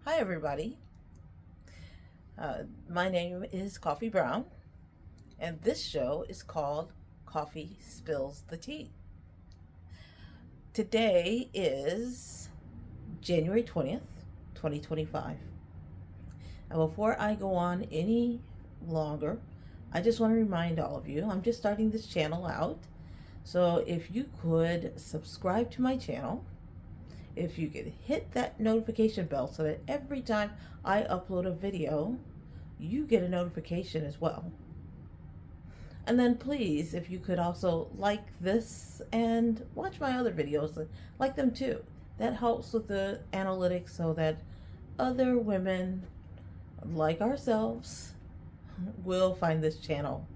Hi, everybody. My name is Coffee Brown, and this show is called Koffee Spills the Tea. Today is January 20th, 2025. And before I go on any longer, I just want to remind all of you I'm just starting this channel out. So if you could subscribe to my channel, if you could hit that notification bell so that every time I upload a video, you get a notification as well. And then please, if you could also like this and watch my other videos, like them too. That helps with the analytics so that other women like ourselves will find this channel.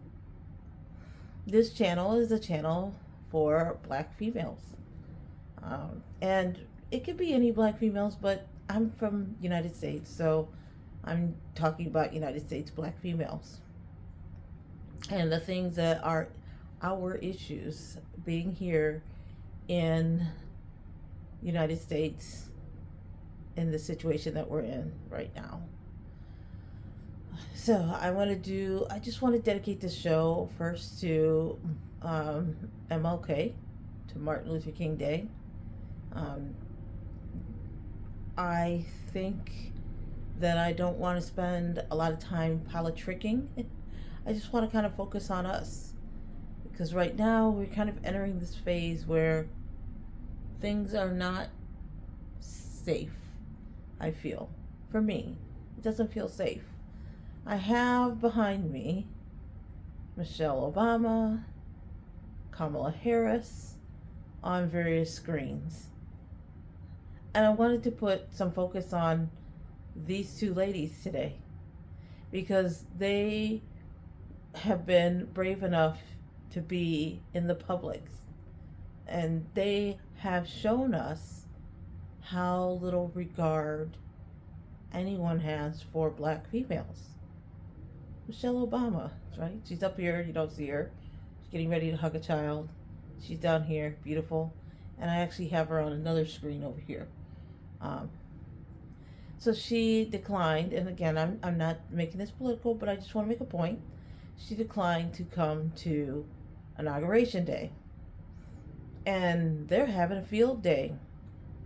This channel is a channel for black females. And it could be any black females, but I'm from United States, so I'm talking about United States black females and the things that are our issues being here in United States in the situation that we're in right now. So I just want to dedicate this show first to MLK, to Martin Luther King Day. I think that I don't want to spend a lot of time politicking. I just want to kind of focus on us. Because right now we're kind of entering this phase where things are not safe, I feel. For me, it doesn't feel safe. I have behind me Michelle Obama, Kamala Harris on various screens. And I wanted to put some focus on these two ladies today because they have been brave enough to be in the public, and they have shown us how little regard anyone has for black females. Michelle Obama, right? She's up here, you don't see her. She's getting ready to hug a child. She's down here, beautiful. And I actually have her on another screen over here. So she declined, and again, I'm not making this political, but I just want to make a point. She declined to come to Inauguration Day. And they're having a field day.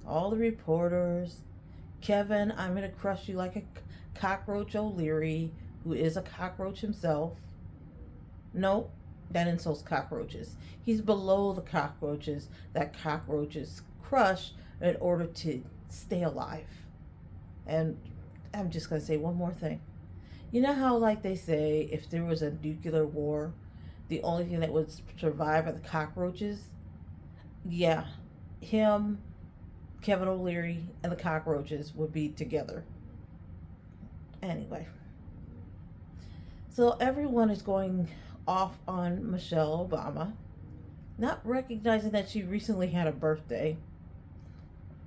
All the reporters, Kevin, I'm going to crush you like a cockroach O'Leary, who is a cockroach himself. No, that insults cockroaches. He's below the cockroaches that cockroaches crush in order to stay alive. And I'm just going to say one more thing. You know how, like, they say if there was a nuclear war, the only thing that would survive are the cockroaches? Yeah, him, Kevin O'Leary, and the cockroaches would be together. Anyway, so everyone is going off on Michelle Obama, not recognizing that she recently had a birthday,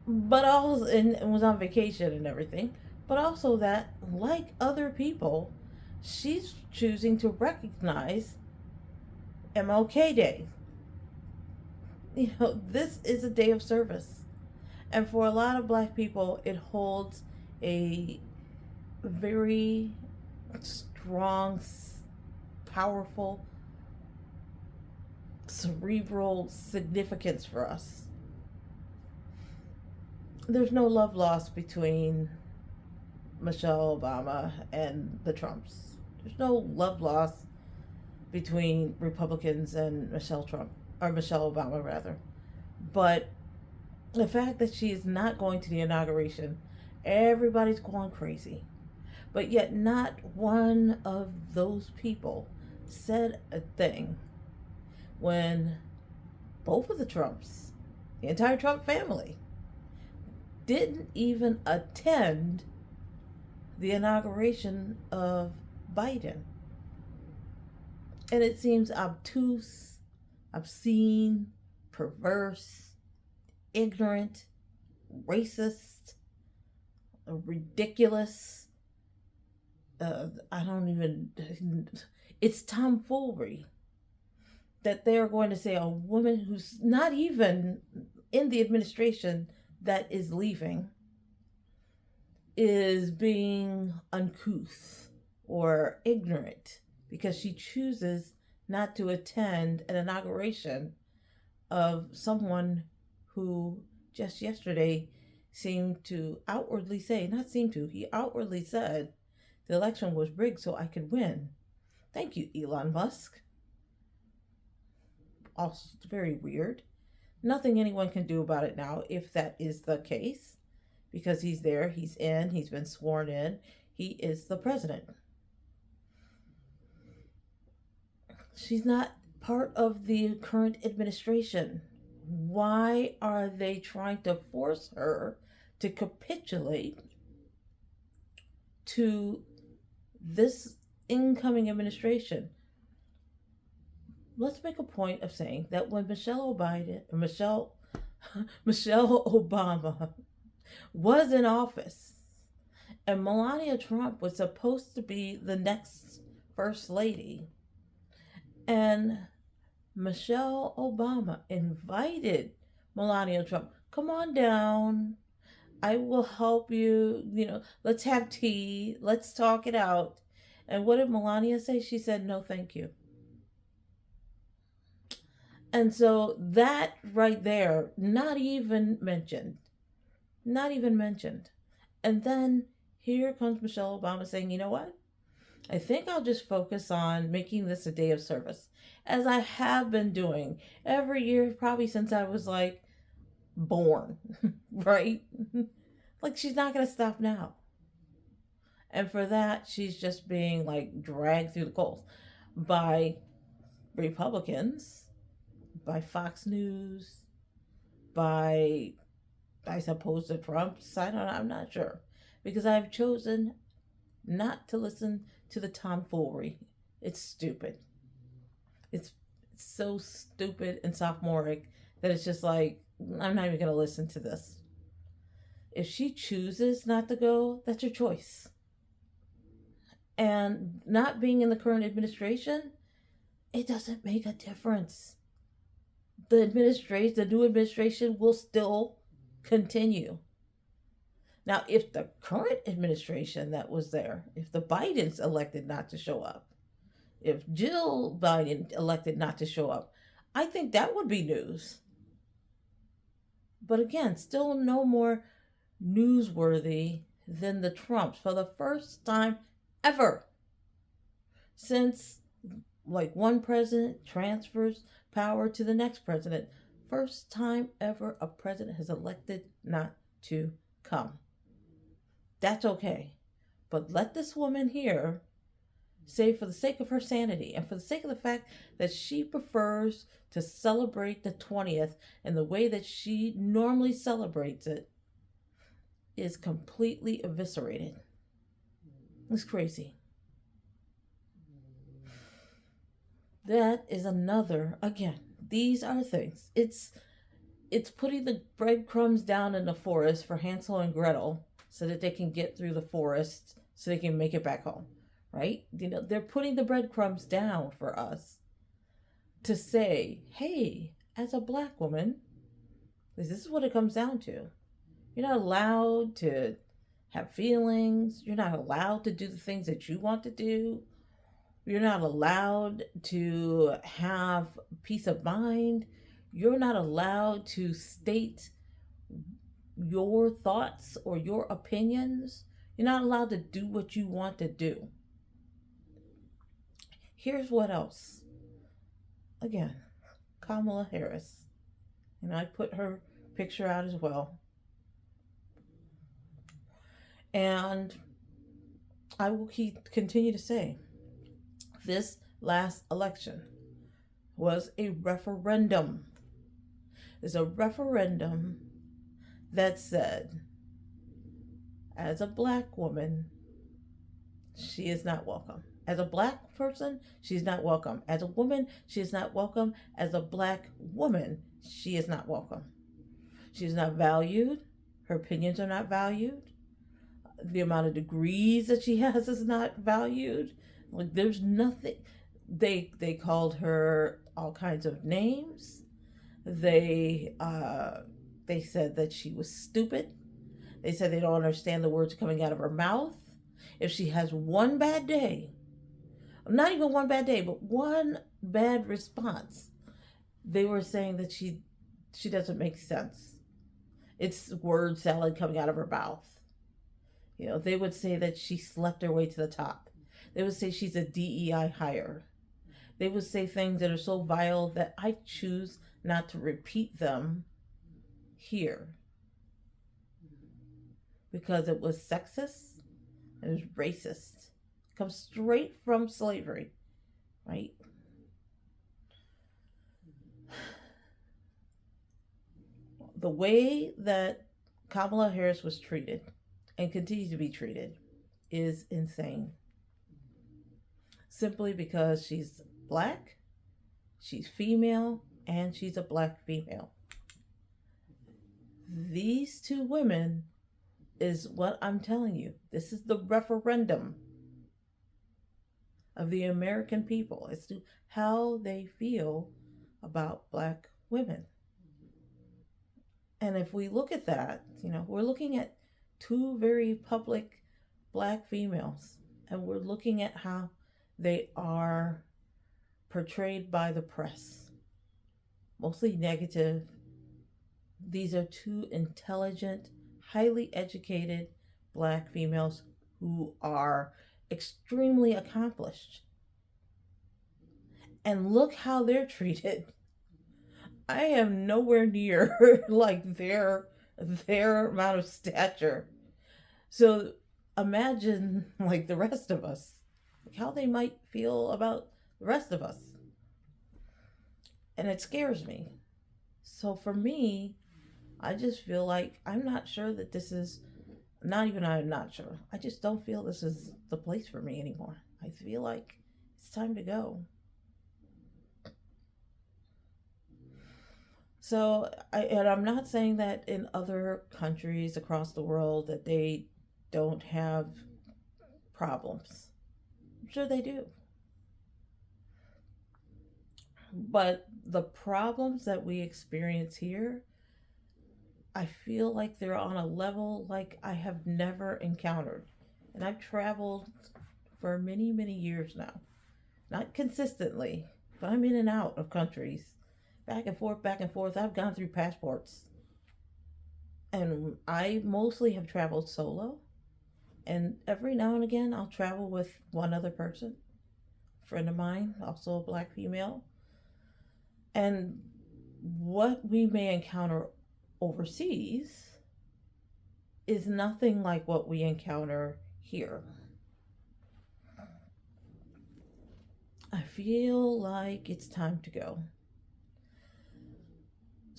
but also and was on vacation and everything, but also that, like other people, she's choosing to recognize MLK Day. You know, this is a day of service. And for a lot of black people, it holds a very strong, powerful, cerebral significance for us. There's no love lost between Michelle Obama and the Trumps. There's no love lost between Republicans and Michelle Trump, or Michelle Obama rather. But the fact that she is not going to the inauguration, everybody's going crazy. But yet not one of those people said a thing when both of the Trumps, the entire Trump family, didn't even attend the inauguration of Biden. And it seems obtuse, obscene, perverse, ignorant, racist, ridiculous. I don't even, it's tomfoolery that they're going to say a woman who's not even in the administration that is leaving is being uncouth or ignorant because she chooses not to attend an inauguration of someone who just yesterday seemed to outwardly say, not seem to, he outwardly said the election was rigged so I could win. Thank you, Elon Musk. Also, very weird. Nothing anyone can do about it now if that is the case, because he's there, he's in, he's been sworn in, he is the president. She's not part of the current administration. Why are they trying to force her to capitulate to this incoming administration? Let's make a point of saying that when Michelle Obama was in office and Melania Trump was supposed to be the next first lady, and Michelle Obama invited Melania Trump, come on down. I will help you. Let's have tea. Let's talk it out. And what did Melania say? She said, no, thank you. And so that right there, not even mentioned. Not even mentioned. And then here comes Michelle Obama saying, you know what? I think I'll just focus on making this a day of service, as I have been doing every year, probably since I was like born, right? Like, she's not going to stop now. And for that, she's just being like dragged through the coals by Republicans, by Fox News, by, I suppose, the Trumps. I'm not sure. Because I've chosen not to listen to the tomfoolery. It's stupid. It's so stupid and sophomoric that it's just like, I'm not even going to listen to this. If she chooses not to go, that's her choice. And not being in the current administration, it doesn't make a difference. The new administration will still continue. Now, if the current administration that was there, if the Bidens elected not to show up, if Jill Biden elected not to show up, I think that would be news. But again, still no more newsworthy than the Trumps for the first time ever since like one president transfers power to the next president. First time ever a president has elected not to come. That's okay. But let this woman here say, for the sake of her sanity and for the sake of the fact that she prefers to celebrate the 20th and the way that she normally celebrates it, is completely eviscerated. It's crazy. That is another, again, these are things. It's putting the breadcrumbs down in the forest for Hansel and Gretel so that they can get through the forest so they can make it back home, right? They're putting the breadcrumbs down for us to say, hey, as a Black woman, this is what it comes down to. You're not allowed to have feelings. You're not allowed to do the things that you want to do. You're not allowed to have peace of mind. You're not allowed to state your thoughts or your opinions. You're not allowed to do what you want to do. Here's what else. Again, Kamala Harris. And I put her picture out as well. And I will continue to say, this last election was a referendum. It's a referendum that said, as a Black woman, she is not welcome. As a Black person, she's not welcome. As a woman, she is not welcome. As a Black woman, she is not welcome. She's not valued. Her opinions are not valued. The amount of degrees that she has is not valued. Like, there's nothing. They called her all kinds of names. They said that she was stupid. They said they don't understand the words coming out of her mouth. If she has one bad day, not even one bad day, but one bad response, they were saying that she doesn't make sense. It's word salad coming out of her mouth. They would say that she slept her way to the top. They would say she's a DEI hire. They would say things that are so vile that I choose not to repeat them here because it was sexist, it was racist. It comes straight from slavery, right? The way that Kamala Harris was treated and continues to be treated is insane. Simply because she's black, she's female, and she's a black female. These two women is what I'm telling you. This is the referendum of the American people as to how they feel about black women. And if we look at that, we're looking at two very public black females, and we're looking at how they are portrayed by the press, mostly negative. These are two intelligent, highly educated black females who are extremely accomplished. And look how they're treated. I am nowhere near like their amount of stature. So imagine like the rest of us, like how they might feel about the rest of us. And it scares me. So for me, I just feel like I'm not sure that this is I'm not sure. I just don't feel this is the place for me anymore. I feel like it's time to go. So, I'm not saying that in other countries across the world that they don't have problems. I'm sure they do. But the problems that we experience here, I feel like they're on a level like I have never encountered. And I've traveled for many, many years now. Not consistently, but I'm in and out of countries. Back and forth, back and forth. I've gone through passports. And I mostly have traveled solo. And every now and again, I'll travel with one other person. A friend of mine, also a black female. And what we may encounter overseas is nothing like what we encounter here. I feel like it's time to go.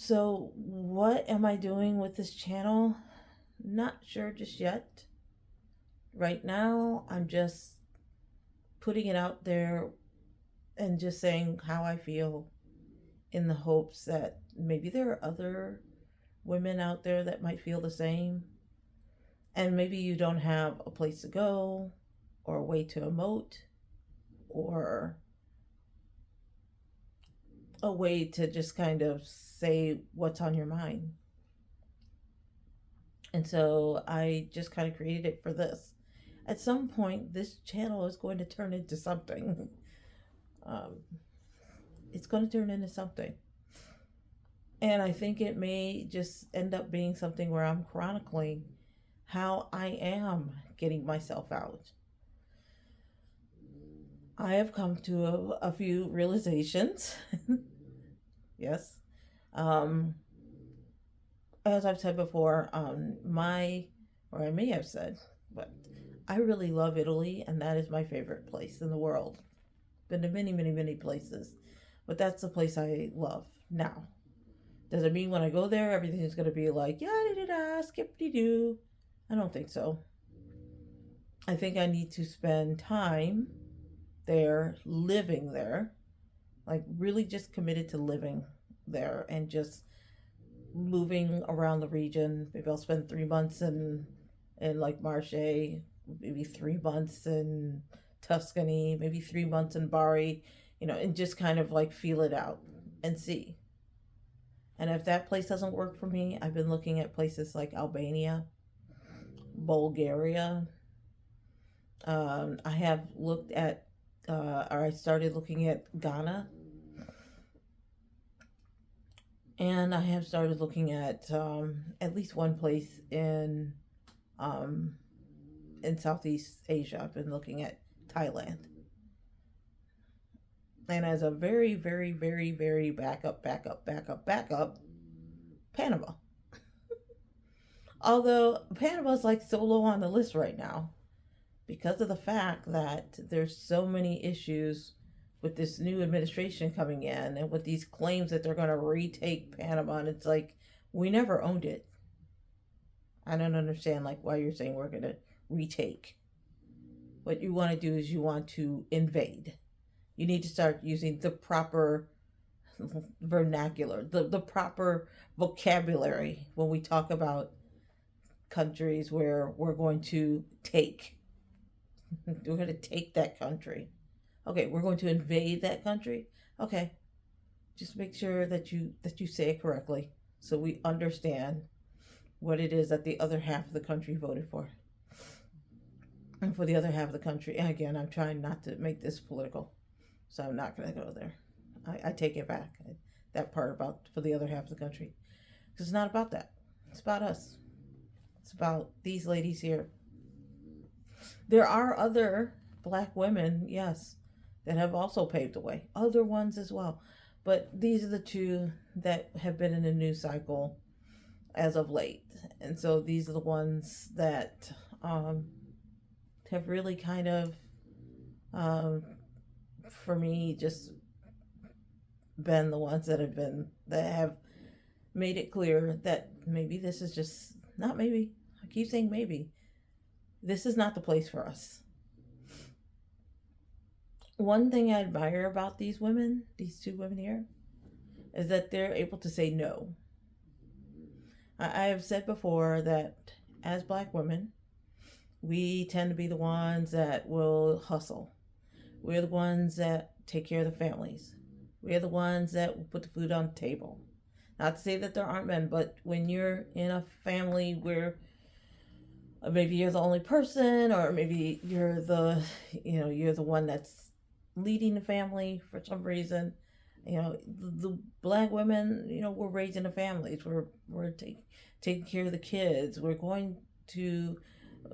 So, what am I doing with this channel? Not sure just yet. Right now, I'm just putting it out there and just saying how I feel in the hopes that maybe there are other women out there that might feel the same. And maybe you don't have a place to go or a way to emote or a way to just kind of say what's on your mind. And so I just kind of created it for this. At some point, this channel is going to turn into something. It's going to turn into something. And I think it may just end up being something where I'm chronicling how I am getting myself out. I have come to a few realizations. Yes. As I've said before, or I may have said, but I really love Italy, and that is my favorite place in the world. Been to many, many, many places, but that's the place I love now. Does it mean when I go there, everything is going to be like, yada da, skip-de doo? I don't think so. I think I need to spend time there, living there, like really just committed to living there and just moving around the region. Maybe I'll spend 3 months in like Marche, maybe 3 months in Tuscany, maybe 3 months in Bari, and just kind of like feel it out and see. And if that place doesn't work for me, I've been looking at places like Albania. Bulgaria. I have looked at, or I started looking at Ghana, and I have started looking at least one place um, in Southeast Asia. I've been looking at Thailand, and as a very, very, very, very backup, Panama. Although Panama's like so low on the list right now because of the fact that there's so many issues with this new administration coming in and with these claims that they're going to retake Panama, and it's like we never owned it. I don't understand like why you're saying we're going to retake. What you want to do is you want to invade. You need to start using the proper vernacular, the proper vocabulary when we talk about countries where we're going to take. We're going to take that country. Okay, we're going to invade that country. Okay, just make sure that you say it correctly so we understand what it is that the other half of the country voted for. And for the other half of the country, and again, I'm trying not to make this political, so I'm not going to go there. I take it back. That part about for the other half of the country. Because it's not about that. It's about us. It's about these ladies here. There are other black women, yes, that have also paved the way. Other ones as well. But these are the two that have been in the news cycle as of late. And so these are the ones that have really kind of, for me, just been the ones that have made it clear that maybe this is just, not maybe, I keep saying maybe, this is not the place for us. One thing I admire about these women, these two women here, is that they're able to say no. I have said before that as black women, we tend to be the ones that will hustle. We're the ones that take care of the families. We're the ones that will put the food on the table. Not to say that there aren't men, but when you're in a family where maybe you're the only person, or maybe you're the one that's leading the family for some reason, the black women, we're raising the families. We're taking care of the kids. We're going to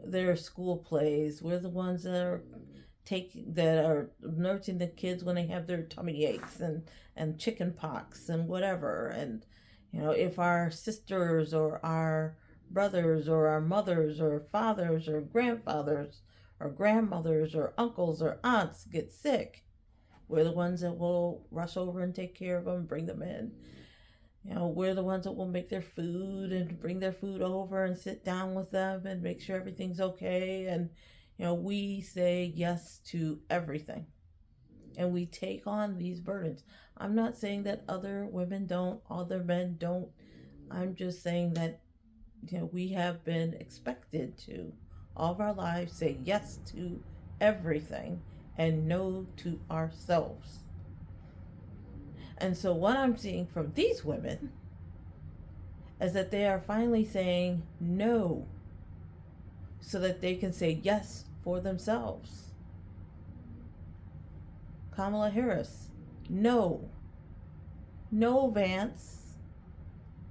their school plays. We're the ones that are nursing the kids when they have their tummy aches and chicken pox and whatever. And if our sisters or our brothers or our mothers or fathers or grandfathers or grandmothers or uncles or aunts get sick, we're the ones that will rush over and take care of them, bring them in. We're the ones that will make their food and bring their food over and sit down with them and make sure everything's okay. And we say yes to everything, and we take on these burdens. I'm not saying that other women don't, other men don't. I'm just saying that we have been expected to all of our lives say yes to everything and no to ourselves. And so what I'm seeing from these women is that they are finally saying no so that they can say yes for themselves. Kamala Harris, no. No, Vance.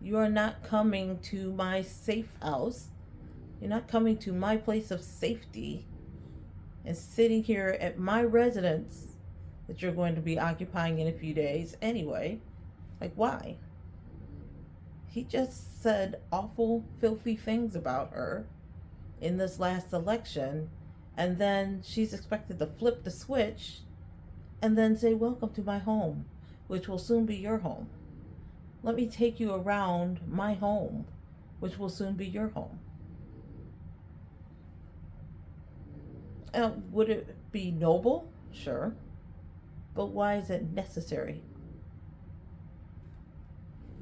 You are not coming to my safe house. You're not coming to my place of safety and sitting here at my residence that you're going to be occupying in a few days anyway. Like, why? He just said awful, filthy things about her in this last election, and then she's expected to flip the switch and then say, welcome to my home, which will soon be your home. Let me take you around my home, which will soon be your home. Would it be noble? Sure. But why is it necessary?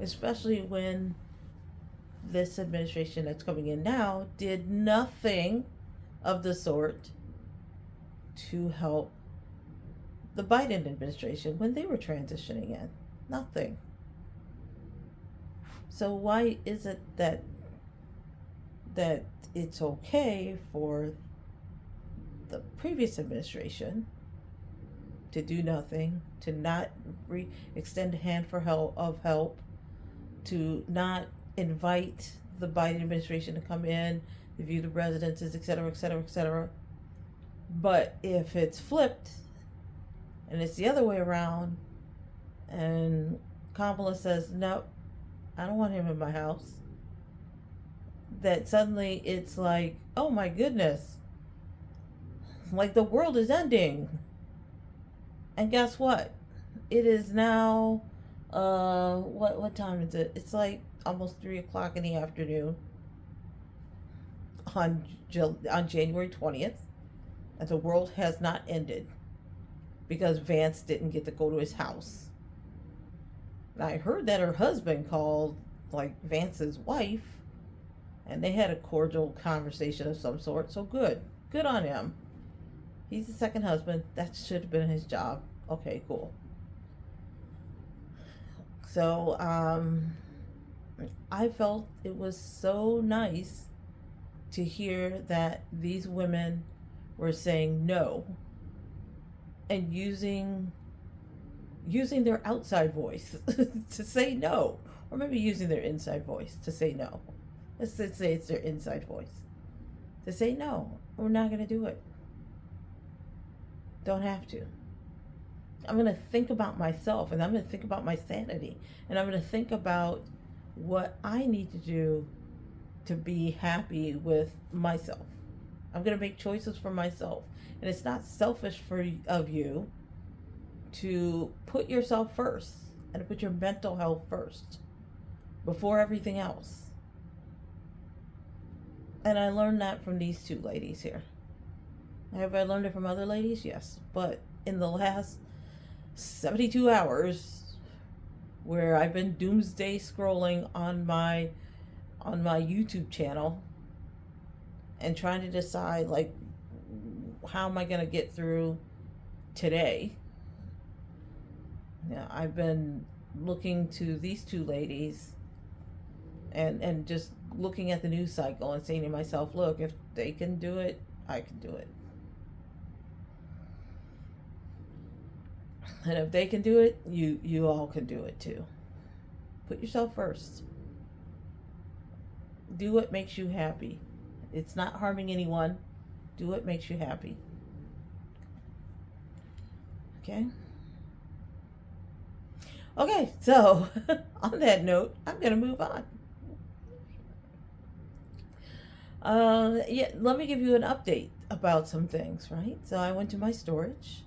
Especially when this administration that's coming in now did nothing of the sort to help the Biden administration when they were transitioning in. Nothing. So why is it that that it's okay for the previous administration to do nothing, to not extend a hand for help, to not invite the Biden administration to come in, to view the residences, et cetera, et cetera, et cetera. But if it's flipped and it's the other way around, and Kamala says, no, I don't want him in my house, that suddenly it's like, oh my goodness, like the world is ending. And guess what? It is now, what time is it? It's like almost 3 o'clock in the afternoon on January 20th, and the world has not ended because Vance didn't get to go to his house. And I heard that her husband called, like, Vance's wife, and they had a cordial conversation of some sort. So good on him. He's the second husband. That should have been his job. Okay, cool. So I felt it was so nice to hear that these women were saying no and using their outside voice to say no, or maybe using their inside voice to say no. Let's say it's their inside voice to say no, we're not going to do it. Don't have to. I'm going to think about myself, and I'm going to think about my sanity, and I'm going to think about what I need to do to be happy with myself. I'm going to make choices for myself. And it's not selfish of you to put yourself first and to put your mental health first before everything else. And I learned that from these two ladies here. Have I learned it from other ladies? Yes. But in the last 72 hours, where I've been doomsday scrolling on my YouTube channel and trying to decide, like, how am I going to get through today? Yeah, I've been looking to these two ladies and just looking at the news cycle and saying to myself, look, if they can do it, I can do it. And if they can do it, you all can do it too. Put yourself first. Do what makes you happy. It's not harming anyone. Do what makes you happy. Okay? Okay, so on that note, I'm going to move on. Let me give you an update about some things, right? So I went to my storage.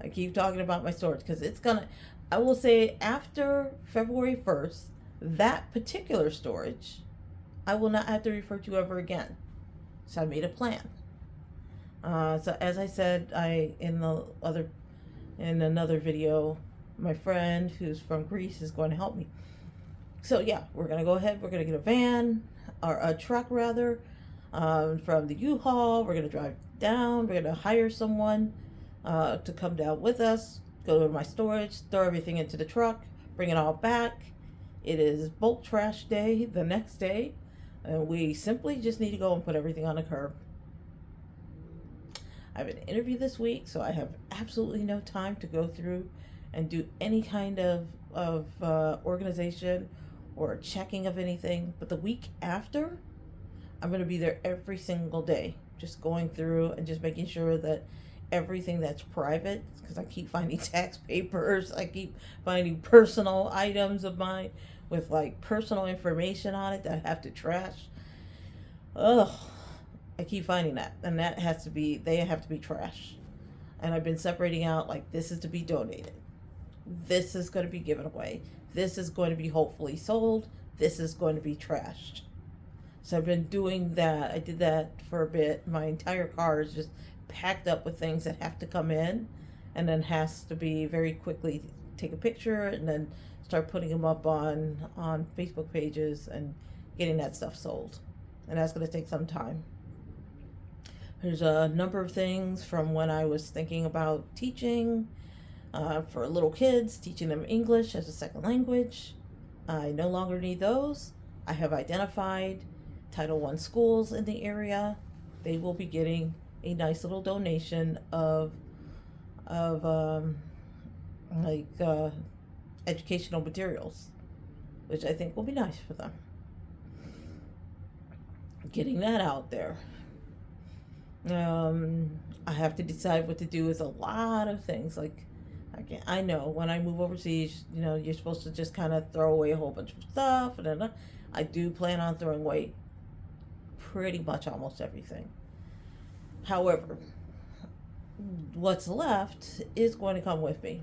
I keep talking about my storage because I will say after February 1st, that particular storage, I will not have to refer to ever again. So I made a plan. So as I said, in another video, my friend who's from Greece is going to help me. So yeah, we're going to go ahead. We're going to get a van, or a truck rather, from the U-Haul. We're going to drive down. We're going to hire someone to come down with us, go to my storage, throw everything into the truck, bring it all back. It is bulk trash day the next day, and we simply just need to go and put everything on the curb. I have an interview this week, so I have absolutely no time to go through and do any kind of organization or checking of anything. But the week after, I'm going to be there every single day, just going through and just making sure that everything that's private, because I keep finding tax papers, I keep finding personal items of mine with like personal information on it that I have to trash. Ugh, I keep finding that, and they have to be trashed. And I've been separating out, like, this is to be donated, this is going to be given away, this is going to be hopefully sold, this is going to be trashed. So I've been doing that. I did that for a bit. My entire car is just packed up with things that have to come in, and then has to be very quickly take a picture and then start putting them up on Facebook pages and getting that stuff sold. And that's going to take some time. There's a number of things from when I was thinking about teaching for little kids, teaching them English as a second language. I no longer need those. I have identified Title I schools in the area, they will be getting a nice little donation of like educational materials, which I think will be nice for them. Getting that out there. I have to decide what to do with a lot of things. Like, I know when I move overseas, you're supposed to just kind of throw away a whole bunch of stuff, and I do plan on throwing away pretty much almost everything. However, what's left is going to come with me.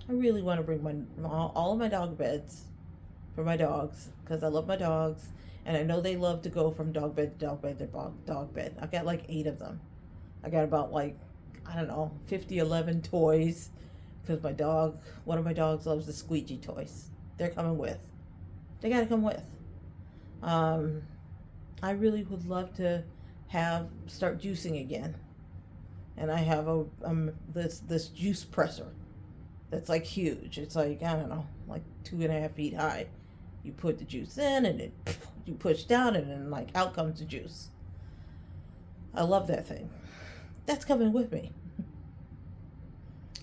I really want to bring all of my dog beds for my dogs because I love my dogs, and I know they love to go from dog bed to dog bed to dog bed. I've got like 8 of them. I got about like, I don't know, 11 toys because one of my dogs loves the squeegee toys. They're coming with. They got to come with. I really would love to start juicing again. And I have this juice presser that's like huge. It's like, I don't know, like 2.5 feet high. You put the juice in and you push down and then like out comes the juice. I love that thing. That's coming with me.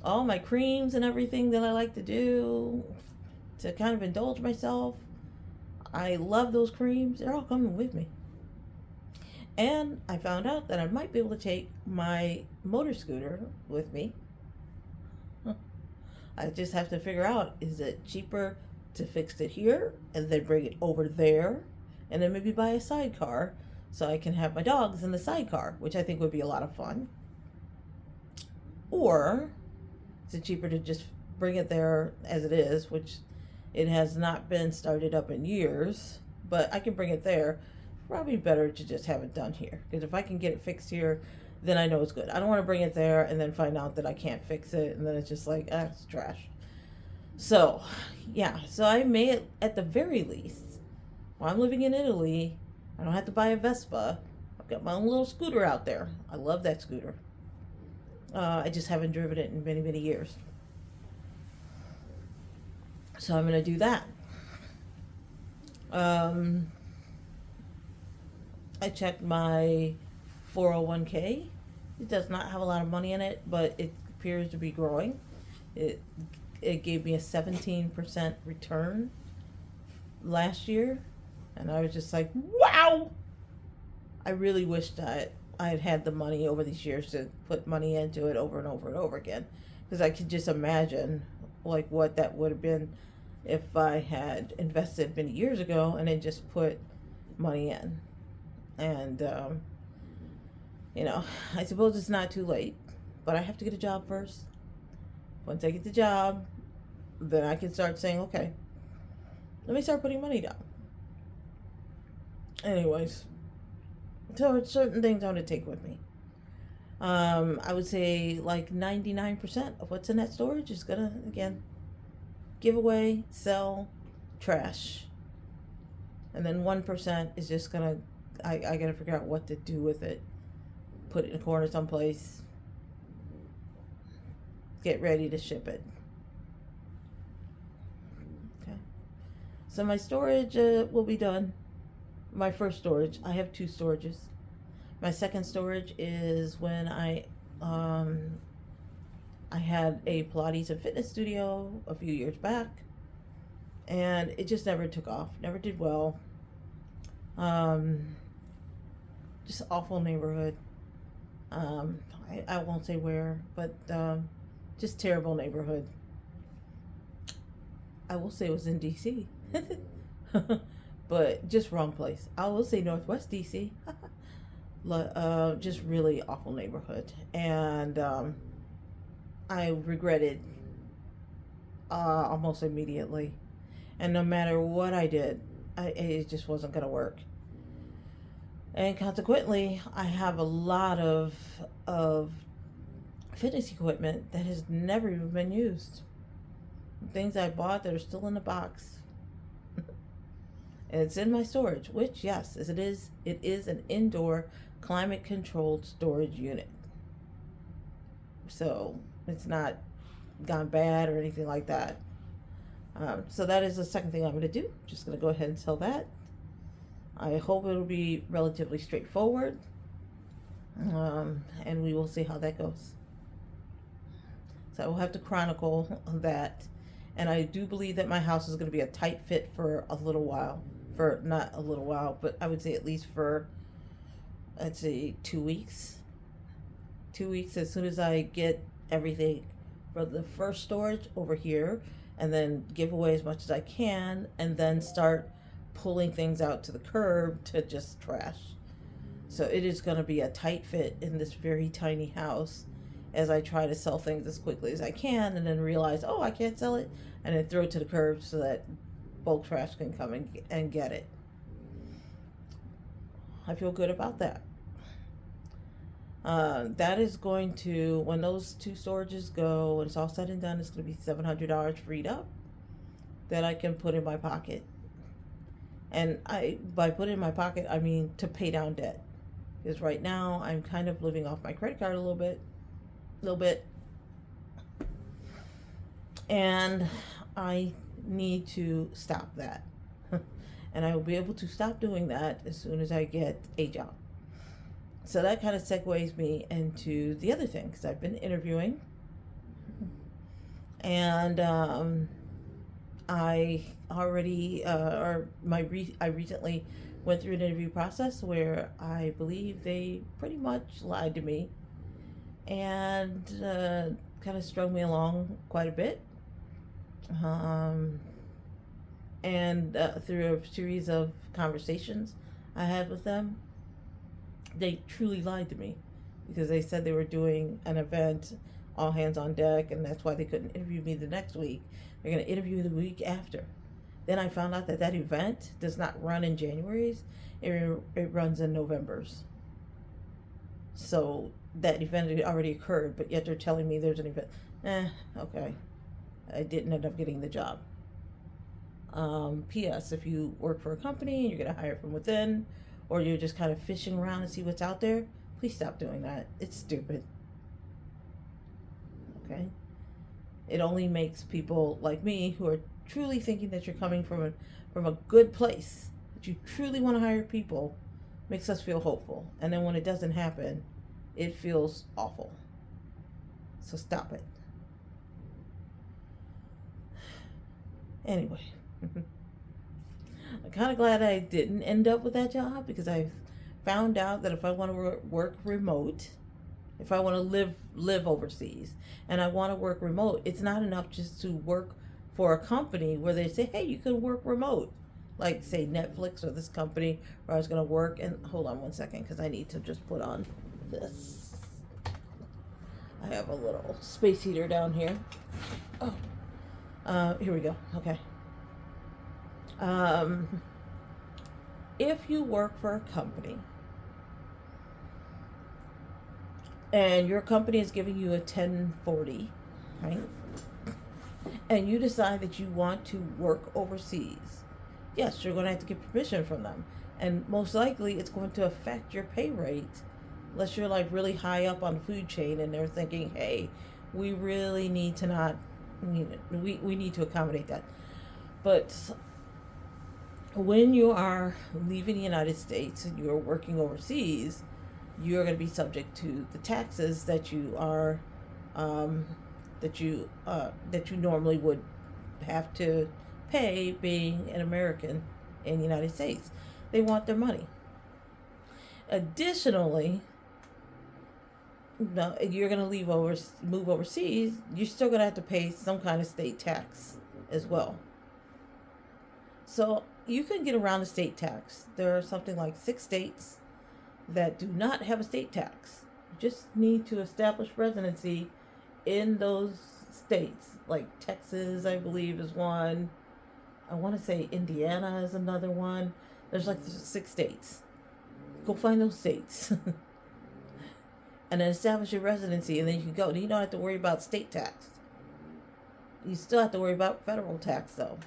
All my creams and everything that I like to do to kind of indulge myself. I love those creams. They're all coming with me. And I found out that I might be able to take my motor scooter with me. I just have to figure out, is it cheaper to fix it here and then bring it over there and then maybe buy a sidecar so I can have my dogs in the sidecar, which I think would be a lot of fun. Or is it cheaper to just bring it there as it is, which it has not been started up in years, but I can bring it there. Probably better to just have it done here, because if I can get it fixed here, then I know it's good. I don't want to bring it there and then find out that I can't fix it, and then it's just like, it's trash. So, yeah, so I may, at the very least, while I'm living in Italy, I don't have to buy a Vespa. I've got my own little scooter out there. I love that scooter. I just haven't driven it in many, many years. So I'm going to do that. I checked my 401k. It does not have a lot of money in it, but it appears to be growing. It gave me a 17% return last year, and I was just like, wow! I really wished I had had the money over these years to put money into it over and over and over again, because I could just imagine like what that would have been if I had invested many years ago and then just put money in. And I suppose it's not too late, but I have to get a job first. Once I get the job, then I can start saying, okay, let me start putting money down. Anyways, so it's certain things I'm going to take with me. I would say like 99% of what's in that storage is going to, again, give away, sell, trash. And then 1% is just going to, I got to figure out what to do with it. Put it in a corner someplace. Get ready to ship it. Okay. So my storage will be done. My first storage, I have 2 storages. My second storage is when I had a Pilates and fitness studio a few years back, and it just never took off, never did well. Just awful neighborhood. I won't say where, but just terrible neighborhood. I will say it was in DC. But just wrong place. I will say Northwest DC. Just really awful neighborhood. And I regretted almost immediately. And no matter what I did, it just wasn't going to work. And consequently, I have a lot of fitness equipment that has never even been used. Things I bought that are still in the box. And it's in my storage, which, yes, as it is an indoor climate controlled storage unit. So it's not gone bad or anything like that. So that is the second thing I'm going to do. Just going to go ahead and sell that. I hope it'll be relatively straightforward, and we will see how that goes. So I will have to chronicle that. And I do believe that my house is going to be a tight fit for a little while. For not a little while, but I would say at least for, I'd say 2 weeks. 2 weeks as soon as I get everything for the first storage over here, and then give away as much as I can, and then start pulling things out to the curb to just trash. So it is going to be a tight fit in this very tiny house as I try to sell things as quickly as I can, and then realize, oh, I can't sell it, and then throw it to the curb so that bulk trash can come and get it. I feel good about that. That is going to, when those two storages go, when it's all said and done, it's going to be $700 freed up that I can put in my pocket. And by put it in my pocket, I mean to pay down debt. Because right now I'm kind of living off my credit card a little bit. And I need to stop that. And I will be able to stop doing that as soon as I get a job. So that kind of segues me into the other thing, because I've been interviewing, and I already, I recently went through an interview process where I believe they pretty much lied to me, and kind of strung me along quite a bit. And through a series of conversations I had with them, they truly lied to me, because they said they were doing an event, all hands on deck, and that's why they couldn't interview me the next week. They're going to interview the week after. Then I found out that that event does not run in January's, it runs in November's. So that event had already occurred, but yet they're telling me there's an event. Okay. I didn't end up getting the job. P.S. If you work for a company and you're going to hire from within, or you're just kind of fishing around to see what's out there, please stop doing that. It's stupid. Okay? It only makes people like me, who are truly thinking that you're coming from a good place, that you truly want to hire people, makes us feel hopeful. And then when it doesn't happen, it feels awful. So stop it. Anyway. I'm kind of glad I didn't end up with that job, because I found out that if I want to work remote, if I want to live overseas and I want to work remote, it's not enough just to work for a company where they say, hey, you can work remote. Like, say, Netflix or this company where I was going to work. And hold on one second, because I need to just put on this. I have a little space heater down here. Oh, here we go. Okay. If you work for a company and your company is giving you a 1040, right? And you decide that you want to work overseas, yes, you're going to have to get permission from them. And most likely it's going to affect your pay rate, unless you're like really high up on the food chain and they're thinking, hey, we really need to not, we need to accommodate that. But when you are leaving the United States and you're working overseas, you're going to be subject to the taxes that you are, that you normally would have to pay being an American in the United States. They want their money. Additionally, no, you're going to move overseas, you're still going to have to pay some kind of state tax as well. So you can get around the state tax. There are something like 6 states that do not have a state tax. You just need to establish residency in those states. Like Texas, I believe, is one. I want to say Indiana is another one. There's like 6 states. Go find those states. And then establish your residency, and then you can go. You don't have to worry about state tax. You still have to worry about federal tax, though.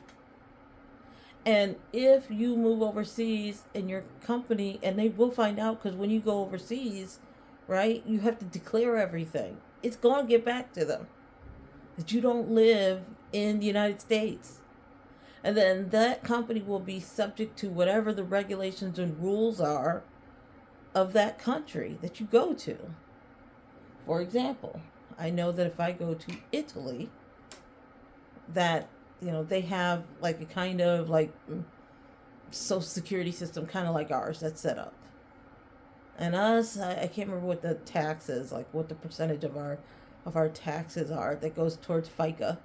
And if you move overseas and your company, and they will find out, because when you go overseas, right, you have to declare everything. It's going to get back to them that you don't live in the United States. And then that company will be subject to whatever the regulations and rules are of that country that you go to. For example, I know that if I go to Italy, that, they have like a kind of like social security system, kind of like ours, that's set up. And us, I can't remember what the tax is, like what the percentage of our taxes are that goes towards FICA.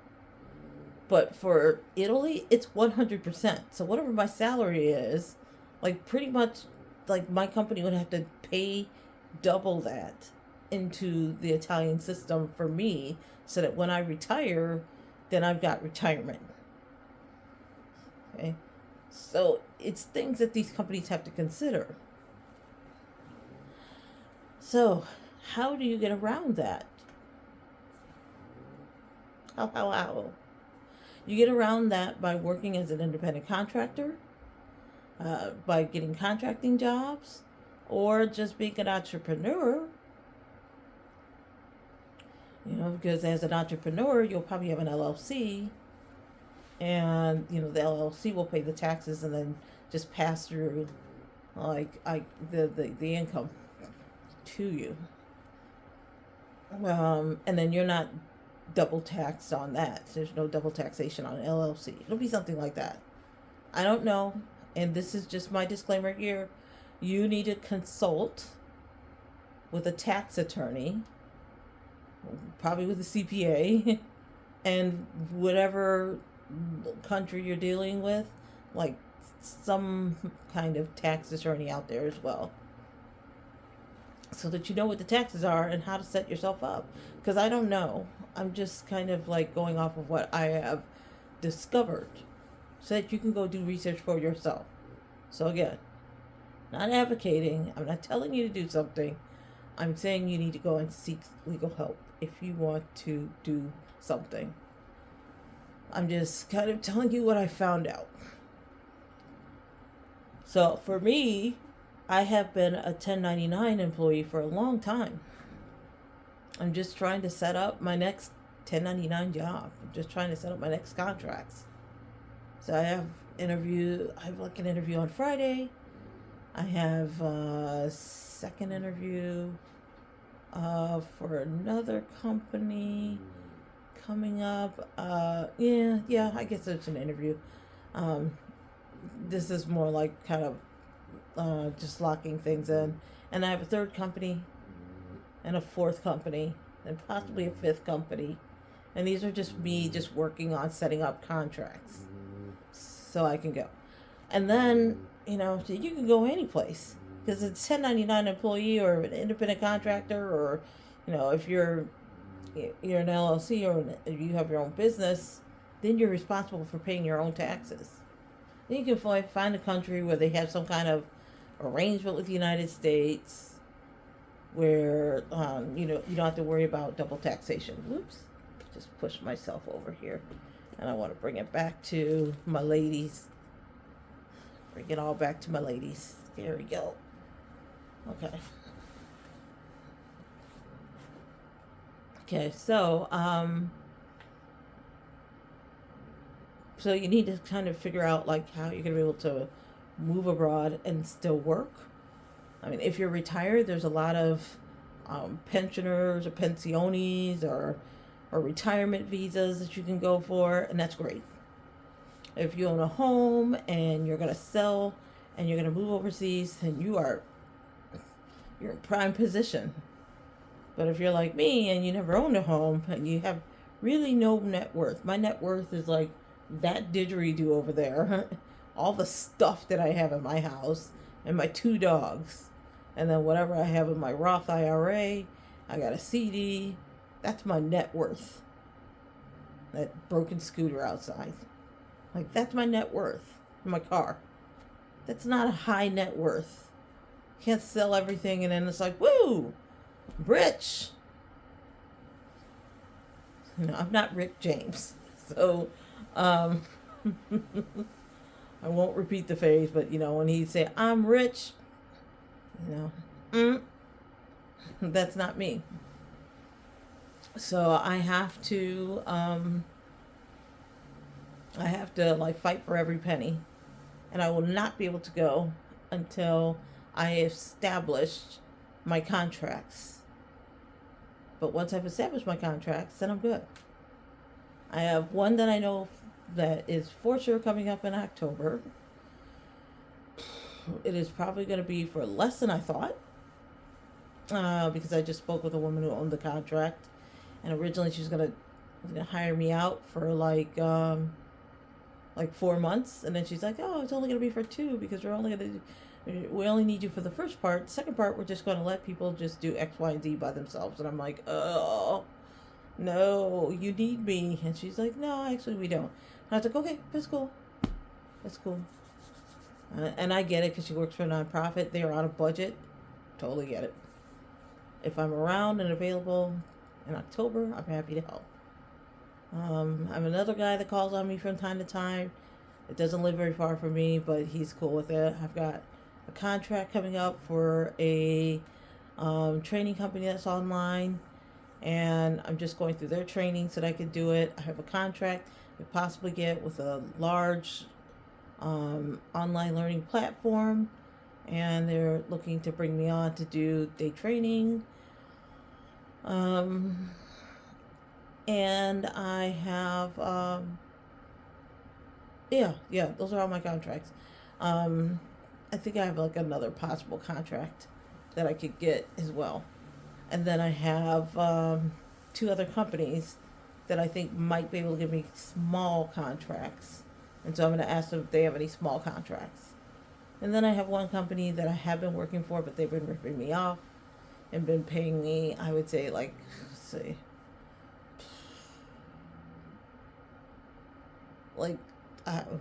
But for Italy, it's 100%. So whatever my salary is, like pretty much, like my company would have to pay double that into the Italian system for me, so that when I retire, then I've got retirement. Okay, so it's things that these companies have to consider. So how do you get around that? How? You get around that by working as an independent contractor, by getting contracting jobs, or just being an entrepreneur. Because as an entrepreneur, you'll probably have an LLC, and the LLC will pay the taxes and then just pass through the income to you. And then you're not double taxed on that. There's no double taxation on LLC. It'll be something like that. I don't know. And this is just my disclaimer here. You need to consult with a tax attorney, probably with a CPA, and whatever country you're dealing with, like some kind of tax attorney out there as well, so that you know what the taxes are and how to set yourself up. Because I don't know. I'm just kind of like going off of what I have discovered, so that you can go do research for yourself. So again, not advocating. I'm not telling you to do something. I'm saying you need to go and seek legal help if you want to do something. I'm just kind of telling you what I found out. So for me, I have been a 1099 employee for a long time. I'm just trying to set up my next 1099 job. I'm just trying to set up my next contracts. So I have like an interview on Friday. I have a second interview for another company coming up. Yeah, I guess it's an interview. This is more like kind of just locking things in. And I have a third company and a fourth company and possibly a fifth company. And these are just me just working on setting up contracts so I can go. And then, you can go any place, because it's 1099 employee or an independent contractor, or, if you're an LLC or you have your own business, then you're responsible for paying your own taxes. Then you can find a country where they have some kind of arrangement with the United States where, you don't have to worry about double taxation. Whoops, just pushed myself over here. And I want to bring it back to my ladies. Bring it all back to my ladies. There we go. Okay. Okay, so you need to kind of figure out like how you're gonna be able to move abroad and still work. I mean, if you're retired, there's a lot of pensioners or pensiones or retirement visas that you can go for, and that's great. If you own a home and you're gonna sell and you're gonna move overseas, then you're in prime position. But if you're like me and you never owned a home and you have really no net worth, my net worth is like that didgeridoo over there. All the stuff that I have in my house and my 2 dogs, and then whatever I have in my Roth IRA, I got a CD. That's my net worth. That broken scooter outside. Like, that's my net worth. My car. That's not a high net worth. Can't sell everything and then it's like, woo, rich. I'm not Rick James. So, I won't repeat the phrase, but, when he'd say, I'm rich, that's not me. So I have to I have to like fight for every penny, and I will not be able to go until I established my contracts. But once I've established my contracts, then I'm good. I have one that I know that is for sure coming up in October. It is probably going to be for less than I thought, because I just spoke with a woman who owned the contract, and originally she was going to hire me out for like 4 months, and then she's like, "Oh, it's only going to be for 2 because we only need you for the first part. The second part, we're just going to let people just do X, Y, and Z by themselves." And I'm like, "Oh, no, you need me." And she's like, "No, actually, we don't." And I was like, "Okay, that's cool. That's cool." And I get it because she works for a nonprofit. They are on a budget. Totally get it. If I'm around and available in October, I'm happy to help. I have another guy that calls on me from time to time. It doesn't live very far from me, but he's cool with it. I've got a contract coming up for a training company that's online, and I'm just going through their training so that I can do it. I have a contract to possibly get with a large online learning platform, and they're looking to bring me on to do day training. And I have yeah, those are all my contracts. I think I have like another possible contract that I could get as well. And then I have 2 other companies that I think might be able to give me small contracts. And so I'm going to ask them if they have any small contracts. And then I have one company that I have been working for, but they've been ripping me off and been paying me, I would say, like, say, like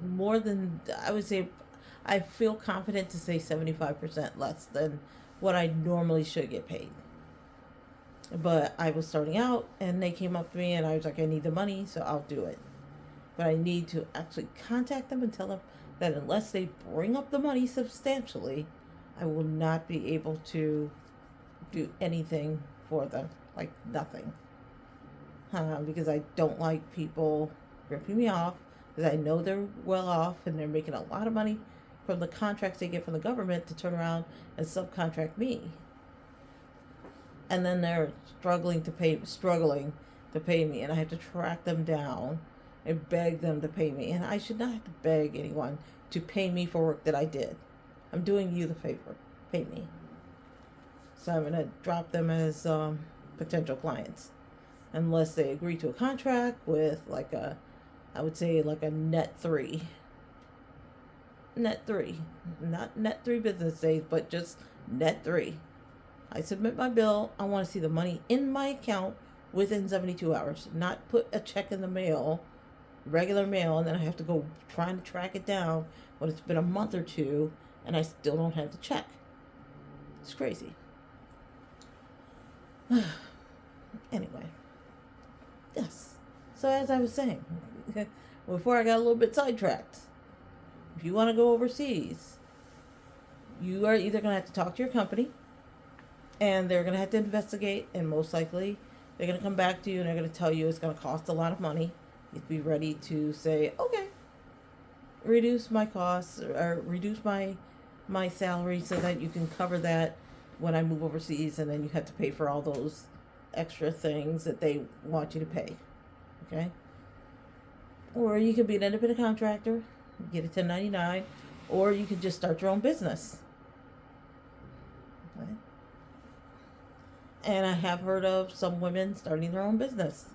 more than, I would say, I feel confident to say 75% less than what I normally should get paid. But I was starting out, and they came up to me, and I was like, "I need the money, so I'll do it." But I need to actually contact them and tell them that unless they bring up the money substantially, I will not be able to do anything for them. Like nothing. Because I don't like people ripping me off, because I know they're well off and they're making a lot of money from the contracts they get from the government to turn around and subcontract me. And then they're struggling to pay me, and I have to track them down and beg them to pay me. And I should not have to beg anyone to pay me for work that I did. I'm doing you the favor. Pay me. So I'm going to drop them as potential clients, unless they agree to a contract with I would say like a net 3. Net 3. Not net 3 business days, but just net 3. I submit my bill. I want to see the money in my account within 72 hours. Not put a check in the mail, regular mail, and then I have to go trying to track it down when it's been a month or 2 and I still don't have the check. It's crazy. Anyway. Yes. So as I was saying, before I got a little bit sidetracked, if you want to go overseas, you are either going to have to talk to your company, and they're going to have to investigate, and most likely they're going to come back to you and they're going to tell you it's going to cost a lot of money. You'd be ready to say, "Okay, reduce my costs or reduce my salary so that you can cover that when I move overseas," and then you have to pay for all those extra things that they want you to pay. Okay? Or you could be an independent contractor, get a 1099, or you could just start your own business. Okay? And I have heard of some women starting their own business.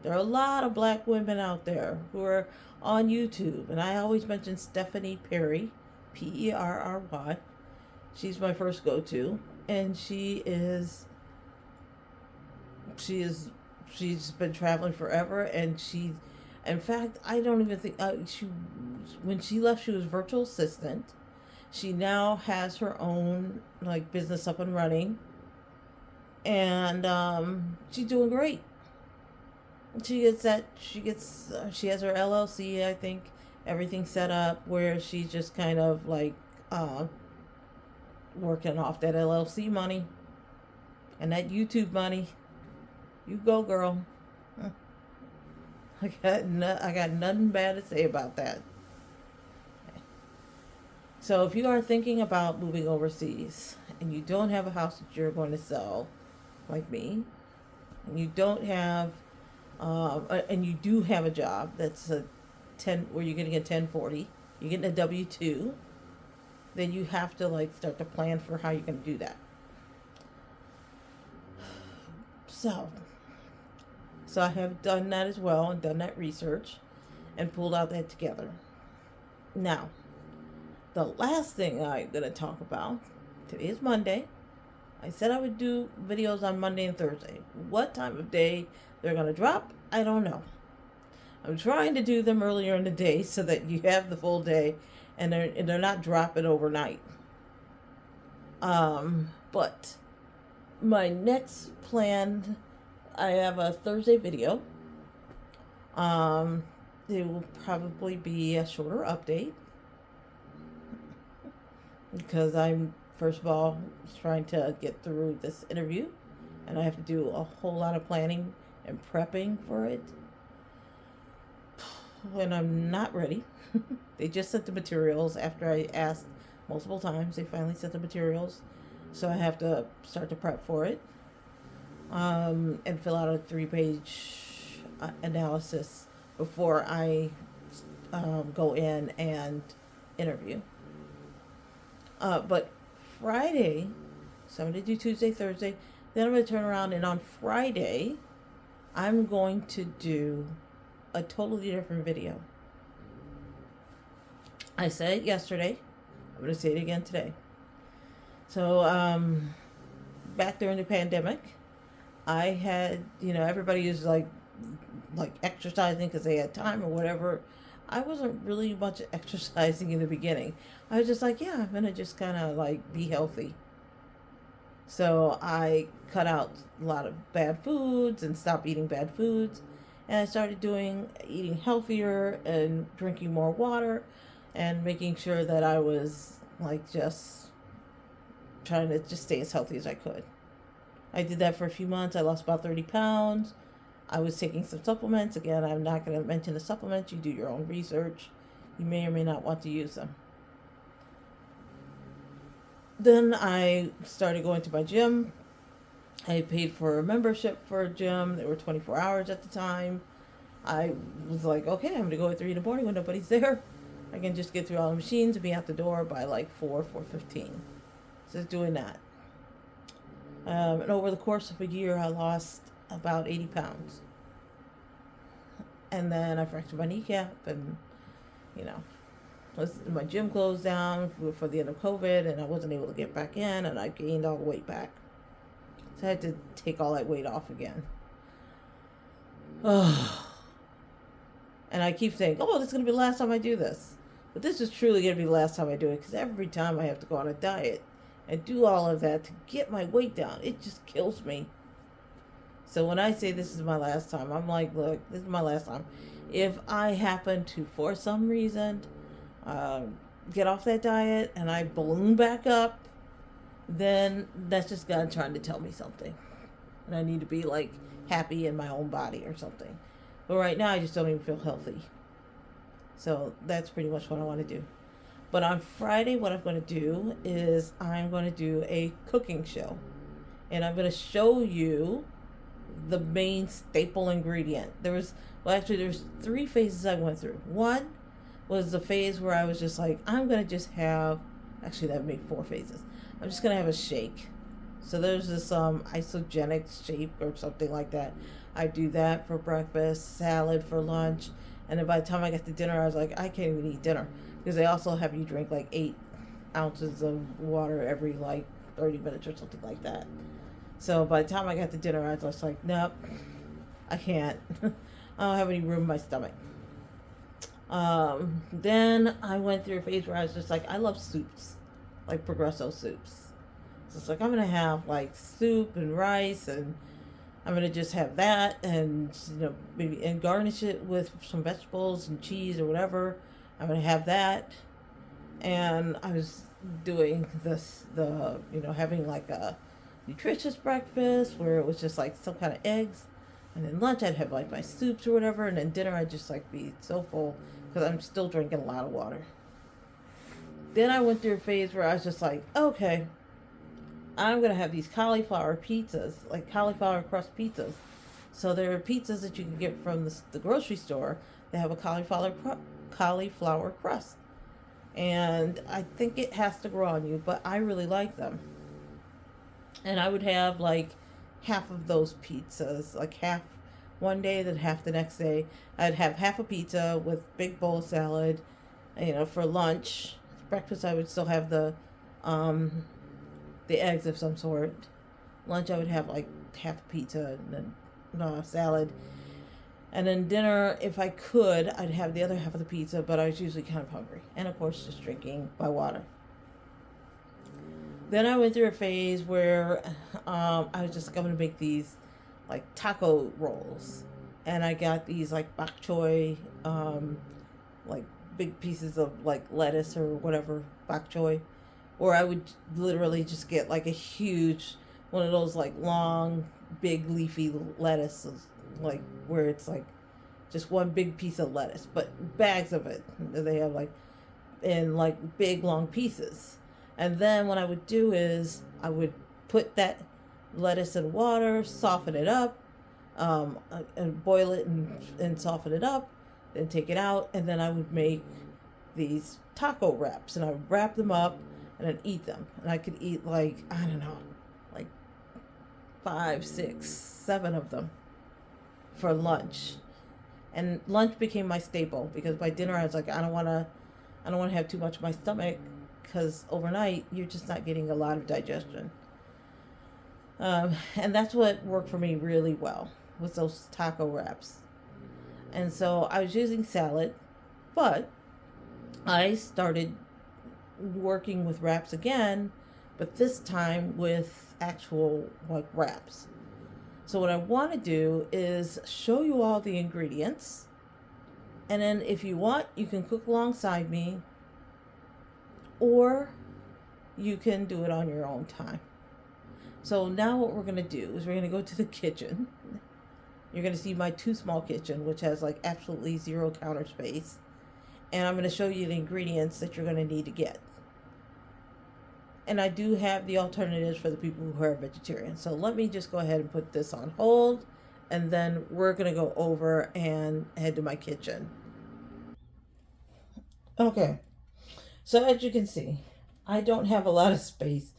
There are a lot of black women out there who are on YouTube, and I always mention Stephanie Perry, Perry. She's my first go-to, and she's been traveling forever, and in fact, I don't even think when she left, she was virtual assistant. She now has her own like business up and running, and she's doing great. She has her LLC, I think, everything set up where she's just kind of like working off that LLC money and that YouTube money. You go, girl. I got nothing bad to say about that. So if you are thinking about moving overseas and you don't have a house that you're going to sell, like me, and you don't have, and you do have a job that's a 10, where you're getting a 1040, you're getting a W-2, then you have to like start to plan for how you're going to do that. So I have done that as well and done that research and pulled out that together. Now, the last thing I'm going to talk about, today is Monday. I said I would do videos on Monday and Thursday. What time of day they're going to drop, I don't know. I'm trying to do them earlier in the day so that you have the full day and they're not dropping overnight. But my next plan, I have a Thursday video. It will probably be a shorter update because I'm, first of all, trying to get through this interview and I have to do a whole lot of planning and prepping for it. When I'm not ready. They just sent the materials after I asked multiple times. They finally sent the materials. So I have to start to prep for it. And fill out a 3-page analysis before I go in and interview. But Friday, so I'm going to do Tuesday, Thursday. Then I'm going to turn around and on Friday, I'm going to do a totally different video. I said it yesterday. I'm going to say it again today. So, back during the pandemic, I had, everybody is like exercising because they had time or whatever. I wasn't really much exercising in the beginning. I was just like, yeah, I'm going to just kind of like be healthy. So I cut out a lot of bad foods and stopped eating bad foods. And I started eating healthier and drinking more water and making sure that I was like just trying to just stay as healthy as I could. I did that for a few months. I lost about 30 pounds. I was taking some supplements. Again, I'm not going to mention the supplements. You do your own research. You may or may not want to use them. Then I started going to my gym. I paid for a membership for a gym. They were 24 hours at the time. I was like, okay, I'm going to go at 3 in the morning when nobody's there. I can just get through all the machines and be out the door by like 4:15. So just doing that. And over the course of a year, I lost about 80 pounds. And then I fractured my kneecap and, my gym closed down for the end of COVID and I wasn't able to get back in and I gained all the weight back. So I had to take all that weight off again. And I keep saying, this is going to be the last time I do this. But this is truly going to be the last time I do it because every time I have to go on a diet and do all of that to get my weight down, it just kills me. So when I say this is my last time, I'm like, look, this is my last time. If I happen to, for some reason, get off that diet and I balloon back up, then that's just God trying to tell me something. And I need to be like happy in my own body or something. But right now I just don't even feel healthy. So that's pretty much what I want to do. But on Friday, what I'm going to do is I'm going to do a cooking show. And I'm going to show you the main staple ingredient. There's 3 phases I went through. One was the phase where I was just like, I'm going to just have, actually that made 4 phases. I'm just going to have a shake. So there's this isogenic shake or something like that. I do that for breakfast, salad for lunch. And then by the time I got to dinner, I was like, I can't even eat dinner. Because they also have you drink like 8 ounces of water every like 30 minutes or something like that. So by the time I got to dinner, I was just like, nope, I can't. I don't have any room in my stomach. Then I went through a phase where I was just like, I love soups, like Progresso soups. So it's like, I'm going to have like soup and rice and I'm going to just have that and, maybe and garnish it with some vegetables and cheese or whatever. I'm going to have that. And I was doing having like a nutritious breakfast where it was just like some kind of eggs, And then lunch, I'd have like my soups or whatever. And then dinner, I'd just like be so full because I'm still drinking a lot of water. Then I went through a phase where I was just like, okay, I'm going to have these cauliflower pizzas, like cauliflower crust pizzas. So there are pizzas that you can get from the grocery store that have a cauliflower crust. And I think it has to grow on you, but I really like them. And I would have like half of those pizzas, like half one day, then half the next day. I'd have half a pizza with big bowl of salad, for lunch. Breakfast, I would still have the eggs of some sort. Lunch, I would have like half a pizza and then salad. And then dinner, if I could, I'd have the other half of the pizza, but I was usually kind of hungry. And of course, just drinking my water. Then I went through a phase where I was just going to make these like taco rolls. And I got these like bok choy, like big pieces of like lettuce or whatever, bok choy. Or I would literally just get like a huge, one of those like long, big leafy lettuces, like where it's like just one big piece of lettuce, but bags of it. They have like in like big long pieces. And then what I would do is I would put that lettuce in water, soften it up, and boil it and soften it up, then take it out, and then I would make these taco wraps, and I would wrap them up and then eat them. And I could eat like, I don't know, like 5, 6, 7 of them for lunch. And lunch became my staple because by dinner I was like, I don't want to have too much in my stomach because overnight you're just not getting a lot of digestion. And that's what worked for me really well with those taco wraps. And so I was using salad, but I started working with wraps again, but this time with actual like wraps. So what I want to do is show you all the ingredients, and then if you want, you can cook alongside me, or you can do it on your own time. So now what we're going to do is we're going to go to the kitchen. You're going to see my too small kitchen, which has like absolutely zero counter space. And I'm going to show you the ingredients that you're going to need to get. And I do have the alternatives for the people who are vegetarian. So let me just go ahead and put this on hold. And then we're going to go over and head to my kitchen. Okay. So as you can see, I don't have a lot of space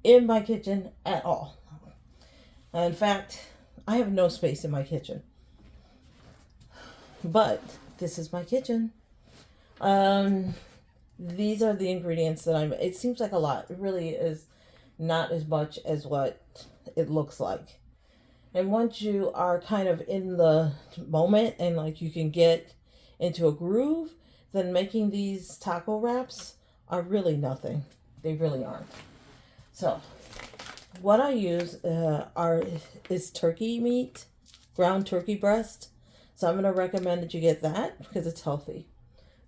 in my kitchen at all. In fact, I have no space in my kitchen. But this is my kitchen. These are the ingredients that it seems like a lot. It really is not as much as what it looks like. And once you are kind of in the moment and like you can get into a groove, then making these taco wraps are really nothing. They really aren't. So what I use is turkey meat, ground turkey breast. So I'm going to recommend that you get that because it's healthy.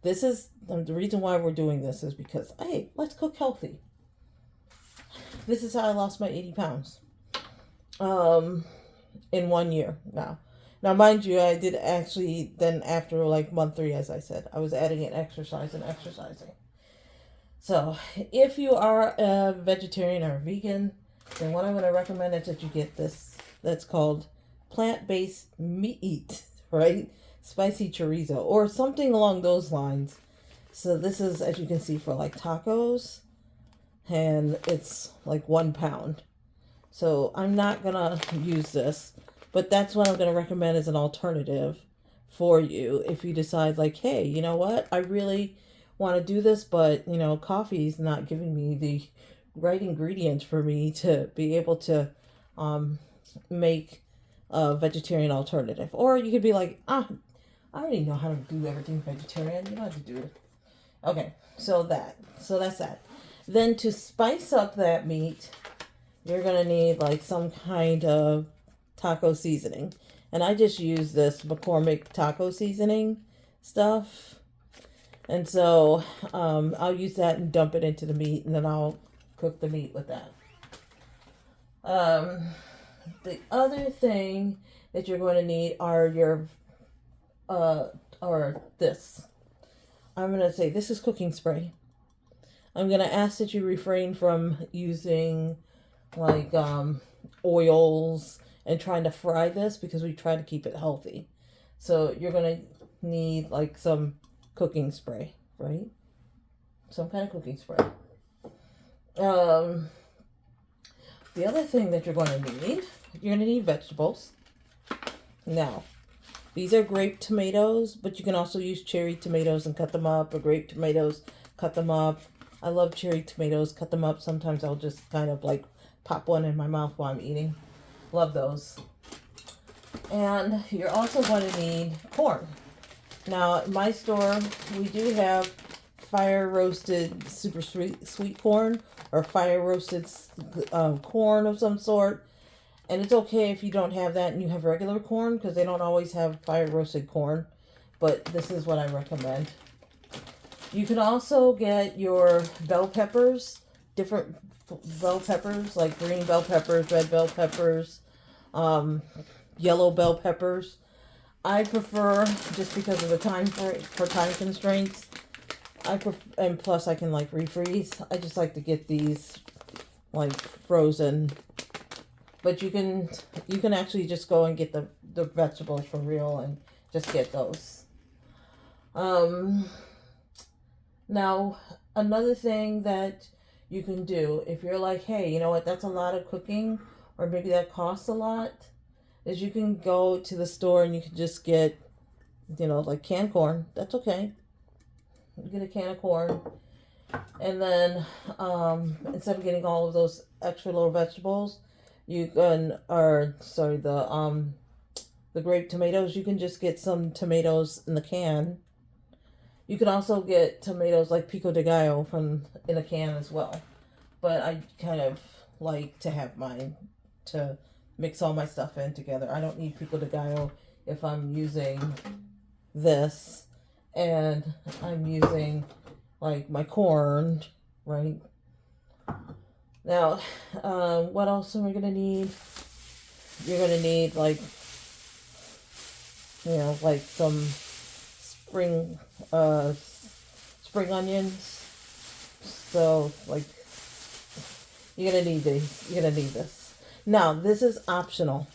This is the reason why we're doing this is because, hey, let's cook healthy. This is how I lost my 80 pounds in 1 year now. Now, mind you, I did actually then after like month 3, as I said, I was adding in exercise and exercising. So if you are a vegetarian or a vegan, then what I'm going to recommend is that you get this. That's called plant-based meat, right? Spicy chorizo or something along those lines. So this is, as you can see, for like tacos, and it's like 1 pound. So I'm not going to use this, but that's what I'm going to recommend as an alternative for you if you decide like, hey, you know what? I really want to do this, but coffee's not giving me the right ingredients for me to be able to make a vegetarian alternative. Or you could be like, I already know how to do everything vegetarian. You don't have to do it. Okay, so that's that. Then to spice up that meat, you're gonna need like some kind of taco seasoning. And I just use this McCormick taco seasoning stuff. And so I'll use that and dump it into the meat, and then I'll cook the meat with that. The other thing that you're going to need are your, or this. I'm going to say this is cooking spray. I'm going to ask that you refrain from using like oils and trying to fry this because we try to keep it healthy. So you're going to need like some cooking spray, right? Some kind of cooking spray. The other thing that you're going to need vegetables. Now, these are grape tomatoes, but you can also use cherry tomatoes and cut them up, or grape tomatoes, cut them up. I love cherry tomatoes, cut them up. Sometimes I'll just kind of like pop one in my mouth while I'm eating. Love those. And you're also going to need corn. Now, at my store, we do have fire roasted super sweet corn, or fire roasted corn of some sort. And it's okay if you don't have that and you have regular corn, because they don't always have fire roasted corn. But this is what I recommend. You can also get your bell peppers, different bell peppers, like green bell peppers, red bell peppers, yellow bell peppers. I prefer, just because of the time for time constraints, and plus I can like refreeze. I just like to get these like frozen. But you can actually just go and get the vegetables for real and just get those. Now, another thing that you can do, if you're like, hey, you know what, that's a lot of cooking, or maybe that costs a lot, is you can go to the store and you can just get, like canned corn. That's okay. You get a can of corn. And then instead of getting all of those extra little vegetables, you can, the grape tomatoes, you can just get some tomatoes in the can. You can also get tomatoes like pico de gallo in a can as well. But I kind of like to have mine to mix all my stuff in together. I don't need pico de gallo if I'm using this and I'm using like my corn, right? Now, what else are we going to need? You're going to need like some spring onions. So like you're going to need these. You're going to need this. Now, this is optional.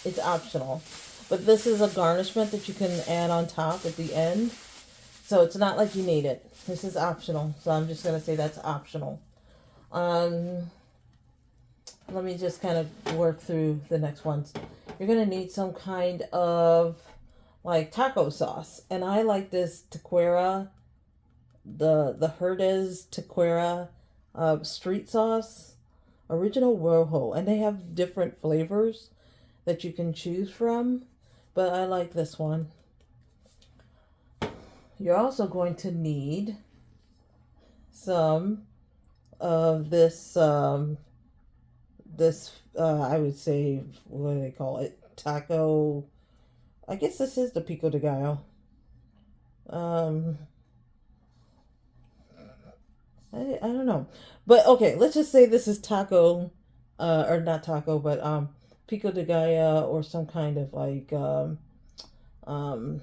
It's optional. But this is a garnishment that you can add on top at the end. So it's not like you need it. This is optional. So I'm just going to say that's optional. Let me just kind of work through the next ones. You're going to need some kind of like taco sauce. And I like this Tequila, the Herdez Tequila street sauce, original Rojo. And they have different flavors that you can choose from. But I like this one. You're also going to need some of this, I would say, what do they call it? Taco. I guess this is the pico de gallo. I don't know. But okay, let's just say this is taco, or not taco, but pico de gallo, or some kind of like, I don't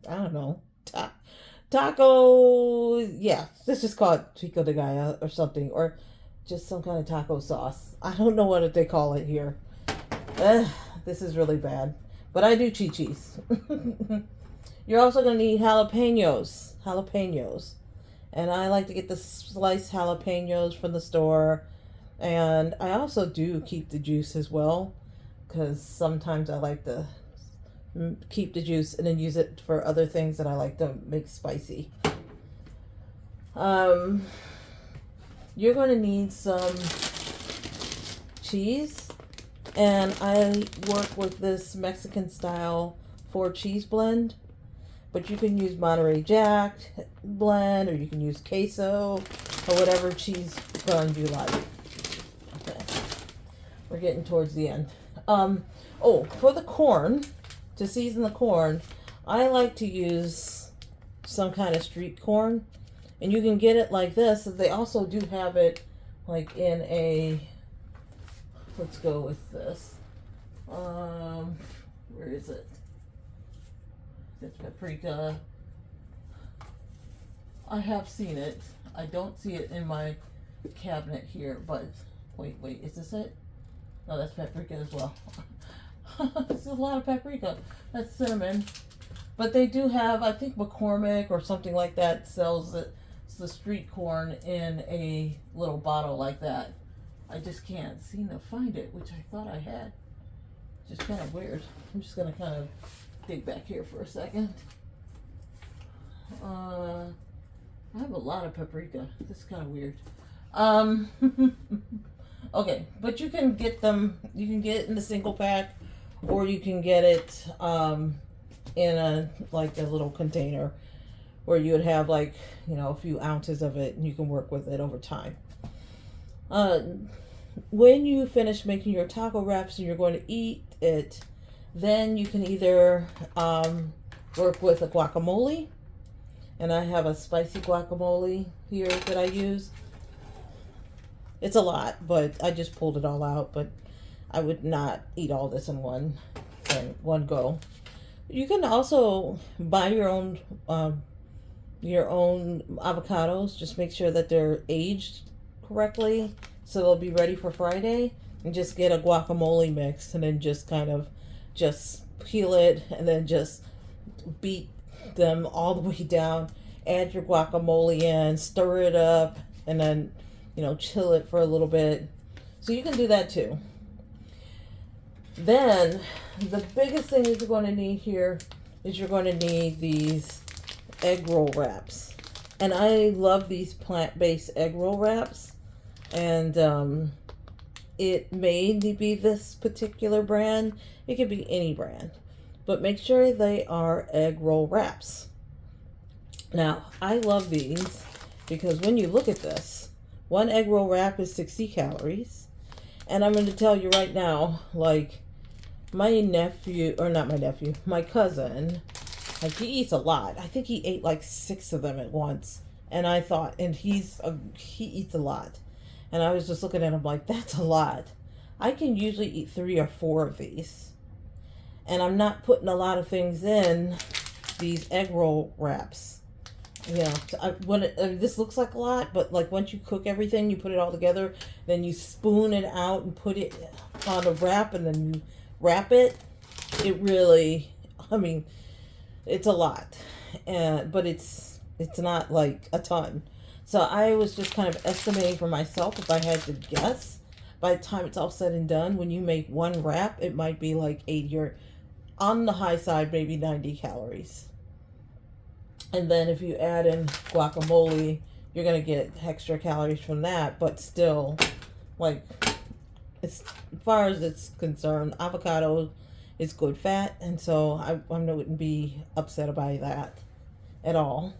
know. Taco, yeah, let's just call it pico de gallo or something, or just some kind of taco sauce. I don't know what they call it here. This is really bad, but I do cheese. You're also going to need jalapenos, and I like to get the sliced jalapenos from the store, and I also do keep the juice as well, because sometimes I like to keep the juice and then use it for other things that I like to make spicy. You're going to need some cheese, and I work with this Mexican style 4 cheese blend, but you can use Monterey Jack blend, or you can use queso, or whatever cheese blend you like. Okay, we're getting towards the end. For the corn, to season the corn, I like to use some kind of street corn, and you can get it like this. They also do have it like in a let's go with this. Where is it? That's paprika. I have seen it. I don't see it in my cabinet here, but wait, is this it? No, that's paprika as well. This is a lot of paprika. That's cinnamon. But they do have, I think McCormick or something like that sells it. It's the street corn in a little bottle like that. I just can't seem to find it, which I thought I had. Just kind of weird. I'm just going to kind of dig back here for a second. I have a lot of paprika. This is kind of weird. Okay, but you can get them, you can get it in the single pack, or you can get it in a little container where you would have like, you know, a few ounces of it, and you can work with it over time. When you finish making your taco wraps and you're going to eat it, then you can either work with a guacamole, and I have a spicy guacamole here that I use. It's a lot, but I just pulled it all out, but I would not eat all this in one go. You can also buy your own avocados. Just make sure that they're aged correctly so they'll be ready for Friday, and just get a guacamole mix, and then just kind of just peel it and then just beat them all the way down. Add your guacamole in, stir it up, and then, you know, chill it for a little bit. So you can do that too. Then the biggest thing that you're going to need here is you're going to need these egg roll wraps. And I love these plant-based egg roll wraps. And it may be this particular brand. It could be any brand. But make sure they are egg roll wraps. Now, I love these because when you look at this, one egg roll wrap is 60 calories. And I'm going to tell you right now, like, my cousin, like, he eats a lot. I think he ate like 6 of them at once. And I thought, and he eats a lot. And I was just looking at him like, that's a lot. I can usually eat 3 or 4 of these. And I'm not putting a lot of things in these egg roll wraps. You know, this looks like a lot, but like once you cook everything, you put it all together, then you spoon it out and put it on a wrap, and then you wrap it. It really, I mean, it's a lot, but it's not like a ton. So I was just kind of estimating for myself, if I had to guess, by the time it's all said and done, when you make one wrap, it might be like 80 or on the high side, maybe 90 calories. And then if you add in guacamole, you're going to get extra calories from that. But still, like, as far as it's concerned, avocado is good fat. And so I wouldn't be upset by that at all.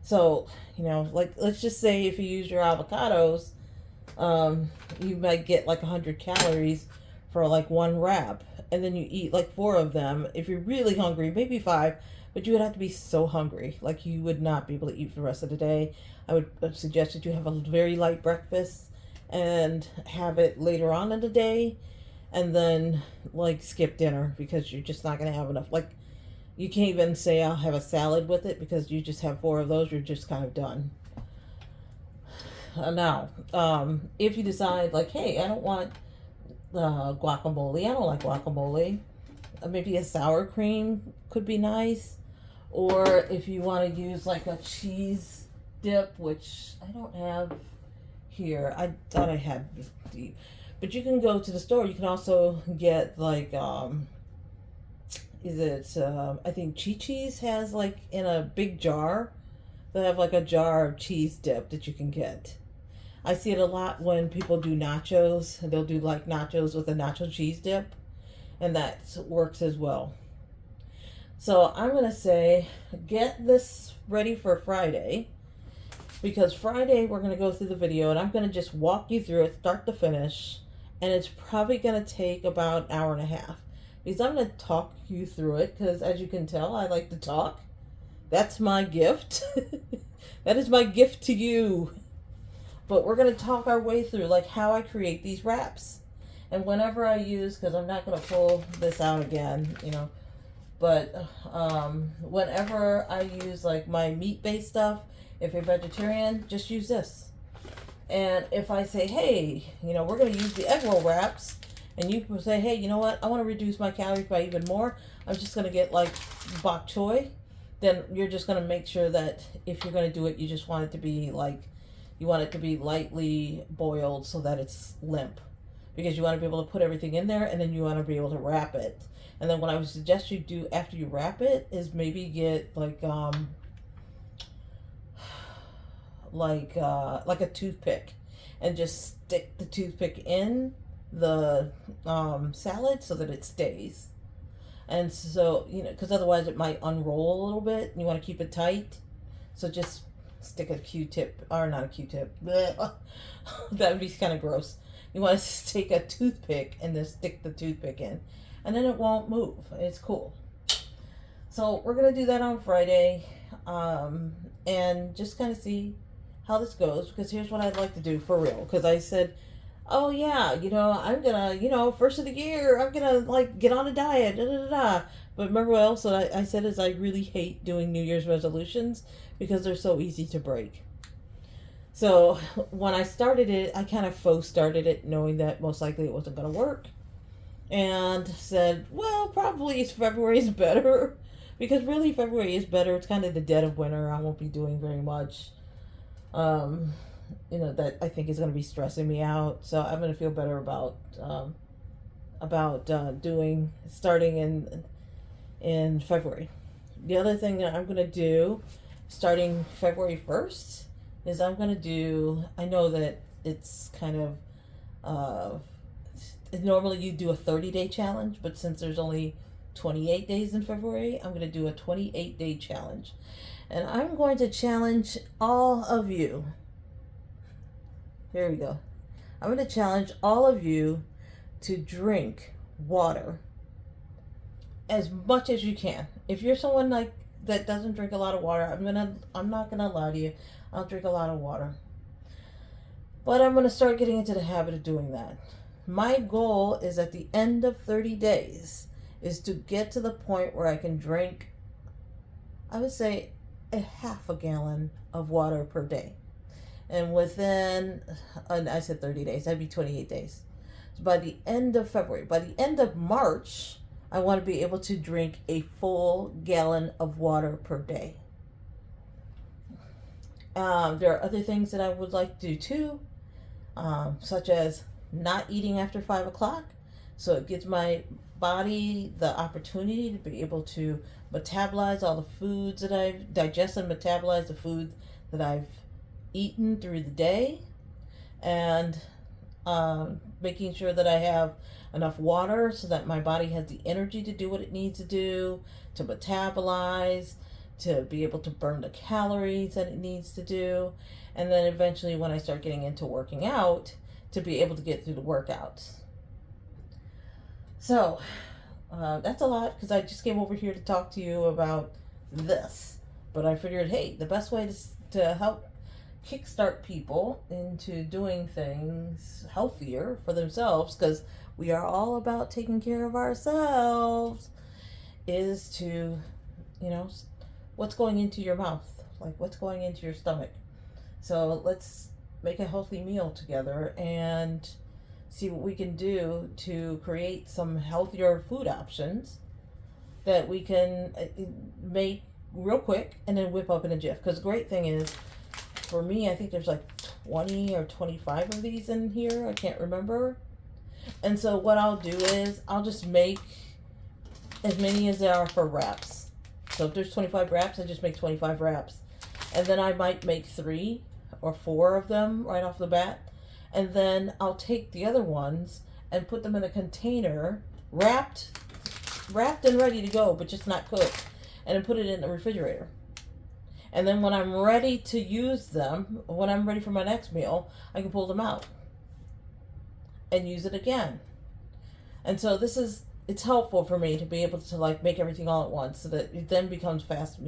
So, you know, like, let's just say if you use your avocados, you might get like 100 calories for like one wrap. And then you eat like 4 of them. If you're really hungry, maybe 5. But you would have to be so hungry, like you would not be able to eat for the rest of the day. I would suggest that you have a very light breakfast and have it later on in the day, and then like skip dinner, because you're just not going to have enough. Like, you can't even say I'll have a salad with it, because you just have 4 of those, you're just kind of done. Now, if you decide like, hey, I don't want guacamole, I don't like guacamole, maybe a sour cream could be nice. Or if you want to use like a cheese dip, which I don't have here. I thought I had, but you can go to the store. You can also get like, I think Chi-Chi's has like in a big jar. They have like a jar of cheese dip that you can get. I see it a lot when people do nachos. They'll do like nachos with a nacho cheese dip, and that works as well. So I'm going to say, get this ready for Friday, because Friday we're going to go through the video, and I'm going to just walk you through it start to finish, and it's probably going to take about an hour and a half, because I'm going to talk you through it, because as you can tell, I like to talk. That's my gift. That is my gift to you. But we're going to talk our way through like how I create these wraps. And whenever I use, because I'm not going to pull this out again, but whenever I use like my meat-based stuff, if you're vegetarian, just use this. And if I say, hey, we're going to use the egg roll wraps, and you say, hey, you know what, I want to reduce my calories by even more, I'm just going to get like bok choy, then you're just going to make sure that if you're going to do it, you just want it to be like, you want it to be lightly boiled so that it's limp. Because you want to be able to put everything in there, and then you want to be able to wrap it. And then what I would suggest you do after you wrap it is maybe get like a toothpick, and just stick the toothpick in the salad so that it stays. And so, because otherwise it might unroll a little bit, and you want to keep it tight. So just stick a Q-tip, or not a Q-tip. That would be kind of gross. You want to take a toothpick and then stick the toothpick in, and then it won't move. It's cool. So we're going to do that on Friday, and just kind of see how this goes, because here's what I'd like to do for real. Because I said, oh yeah, I'm gonna, first of the year, I'm gonna like get on a diet, da da da da. But remember what else that I said is I really hate doing New Year's resolutions because they're so easy to break. So when I started it, I kind of faux started it, knowing that most likely it wasn't gonna work, and said, well, probably February is better, because really February is better. It's kind of the dead of winter. I won't be doing very much. That I think is going to be stressing me out. So I'm going to feel better about starting in February. The other thing that I'm going to do starting February 1st is I know that it's kind of, normally you do a 30-day challenge, but since there's only 28 days in February, I'm going to do a 28-day challenge. And I'm going to challenge all of you. Here we go. I'm going to challenge all of you to drink water as much as you can. If you're someone like that doesn't drink a lot of water, I'm not gonna lie to you. I'll drink a lot of water. But I'm gonna start getting into the habit of doing that. My goal is at the end of 30 days is to get to the point where I can drink, I would say, a half a gallon of water per day. And I said 30 days, that'd be 28 days. So by the end of February, by the end of March, I want to be able to drink a full gallon of water per day. There are other things that I would like to do too, such as not eating after 5 o'clock. So it gives my body the opportunity to be able to metabolize all the foods that I've digested, and metabolize the food that I've eaten through the day, and making sure that I have enough water so that my body has the energy to do what it needs to do, to metabolize, to be able to burn the calories that it needs to do, and then eventually when I start getting into working out, to be able to get through the workouts. So that's a lot, because I just came over here to talk to you about this, but I figured, hey, the best way to help kickstart people into doing things healthier for themselves, because we are all about taking care of ourselves, is to, what's going into your mouth, like what's going into your stomach. So let's make a healthy meal together and see what we can do to create some healthier food options that we can make real quick and then whip up in a jiff. Because the great thing is, for me, I think there's like 20 or 25 of these in here. I can't remember. And so what I'll do is I'll just make as many as there are for wraps. So if there's 25 wraps, I just make 25 wraps. And then I might make 3 or 4 of them right off the bat. And then I'll take the other ones and put them in a container, wrapped and ready to go, but just not cooked. And then put it in the refrigerator. And then when I'm ready to use them, when I'm ready for my next meal, I can pull them out and use it again. And so it's helpful for me to be able to like make everything all at once, so that it then becomes fast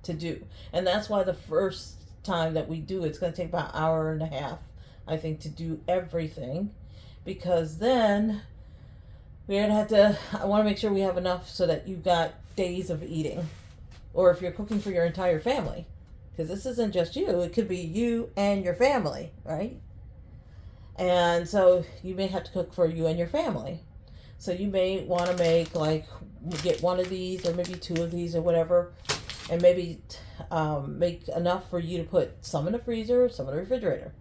to do. And that's why the first time that we do it's going to take about an hour and a half, I think, to do everything, because then we're gonna have to, I want to make sure we have enough so that you've got days of eating. Or if you're cooking for your entire family, because this isn't just you, it could be you and your family, right? And so you may have to cook for you and your family. So you may want to make, like, get one of these or maybe two of these or whatever, and maybe make enough for you to put some in the freezer, some in the refrigerator.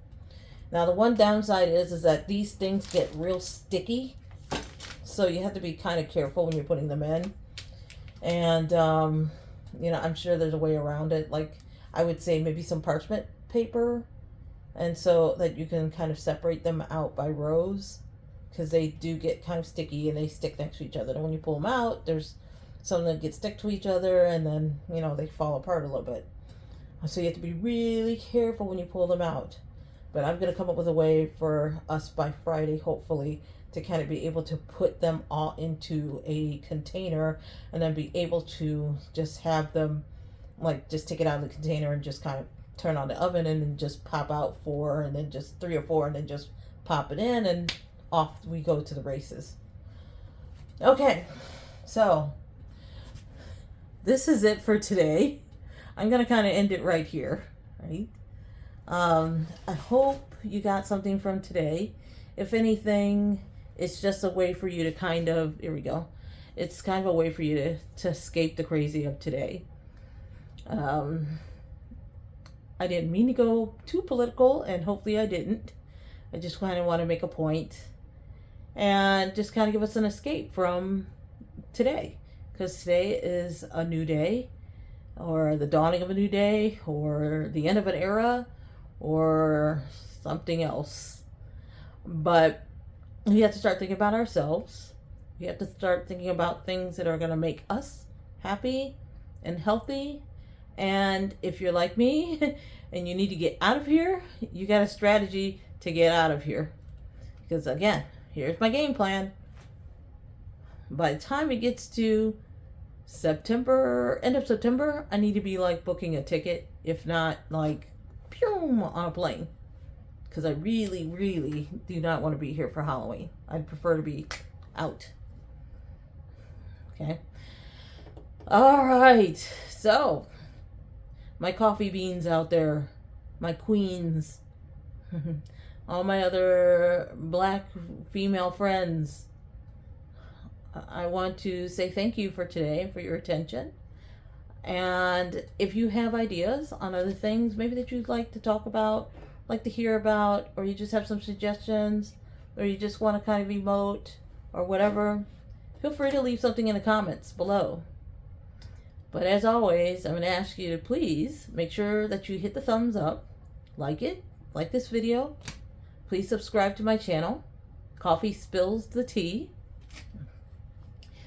Now the one downside is that these things get real sticky, so you have to be kind of careful when you're putting them in. And you know, I'm sure there's a way around it. Like, I would say maybe some parchment paper, and so that you can kind of separate them out by rows, because they do get kind of sticky and they stick next to each other. And when you pull them out, there's some that get stuck to each other, and then, you know, they fall apart a little bit. So you have to be really careful when you pull them out. But I'm going to come up with a way for us by Friday, hopefully, to kind of be able to put them all into a container, and then be able to just have them, like, just take it out of the container and just kind of turn on the oven and then just pop out 4, and then just 3 or 4, and then just pop it in, and off we go to the races. Okay, so this is it for today. I'm going to kind of end it right here, right? I hope you got something from today. If anything, it's just a way for you to kind of, here we go. It's kind of a way for you to escape the crazy of today. I didn't mean to go too political, and hopefully I didn't. I just kind of want to make a point and just kind of give us an escape from today, because today is a new day, or the dawning of a new day, or the end of an era, or something else. But we have to start thinking about ourselves. We have to start thinking about things that are going to make us happy and healthy. And if you're like me and you need to get out of here, you got a strategy to get out of here. Because again, here's my game plan. By the time it gets to September, end of September, I need to be like booking a ticket, if not like on a plane, because I really, really do not want to be here for Halloween. I'd prefer to be out. Okay. All right. So, my coffee beans out there, my queens, all my other black female friends, I want to say thank you for today, for your attention. And if you have ideas on other things maybe that you'd like to talk about, like to hear about, or you just have some suggestions, or you just want to kind of emote or whatever, feel free to leave something in the comments below. But as always, I'm going to ask you to please make sure that you hit the thumbs up, like this video. Please subscribe to my channel, Koffee Spills the Tea.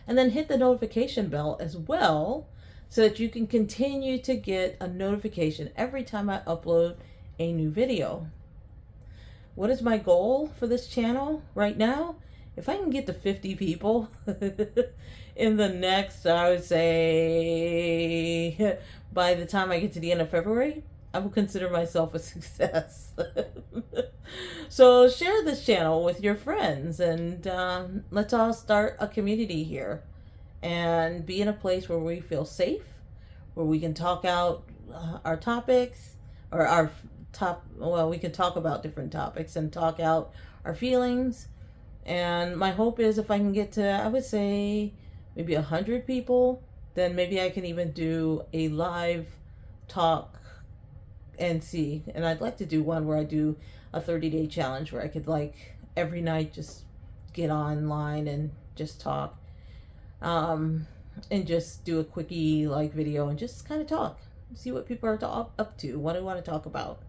And then hit the notification bell as well, so that you can continue to get a notification every time I upload a new video. What is my goal for this channel right now? If I can get to 50 people in the next, I would say, by the time I get to the end of February, I will consider myself a success. So share this channel with your friends, and let's all start a community here and be in a place where we feel safe, where we can talk out our topics, or we can talk about different topics and talk out our feelings. And my hope is, if I can get to, I would say, maybe 100 people, then maybe I can even do a live talk and see. And I'd like to do one where I do a 30-day challenge, where I could, like, every night just get online and just talk, and just do a quickie like video and just kind of talk, see what people are up to, what do I want to talk about.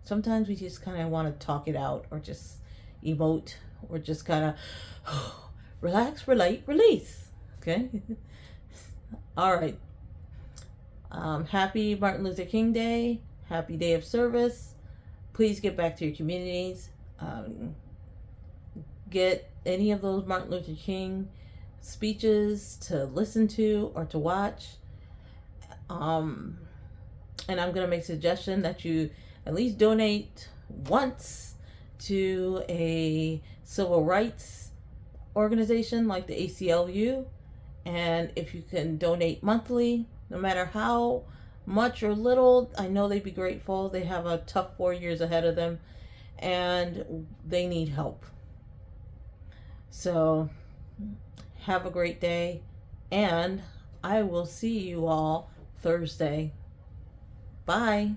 Sometimes we just kind of want to talk it out, or just emote, or just kind of relax, relate, release. Okay. All right. Happy Martin Luther King Day. Happy Day of Service. Please get back to your communities. Get any of those Martin Luther King speeches to listen to or to watch. And I'm going to make a suggestion that you at least donate once to a civil rights organization like the ACLU. And if you can donate monthly, no matter how much or little, I know they'd be grateful. They have a tough 4 years ahead of them and they need help. So have a great day, and I will see you all Thursday. Bye.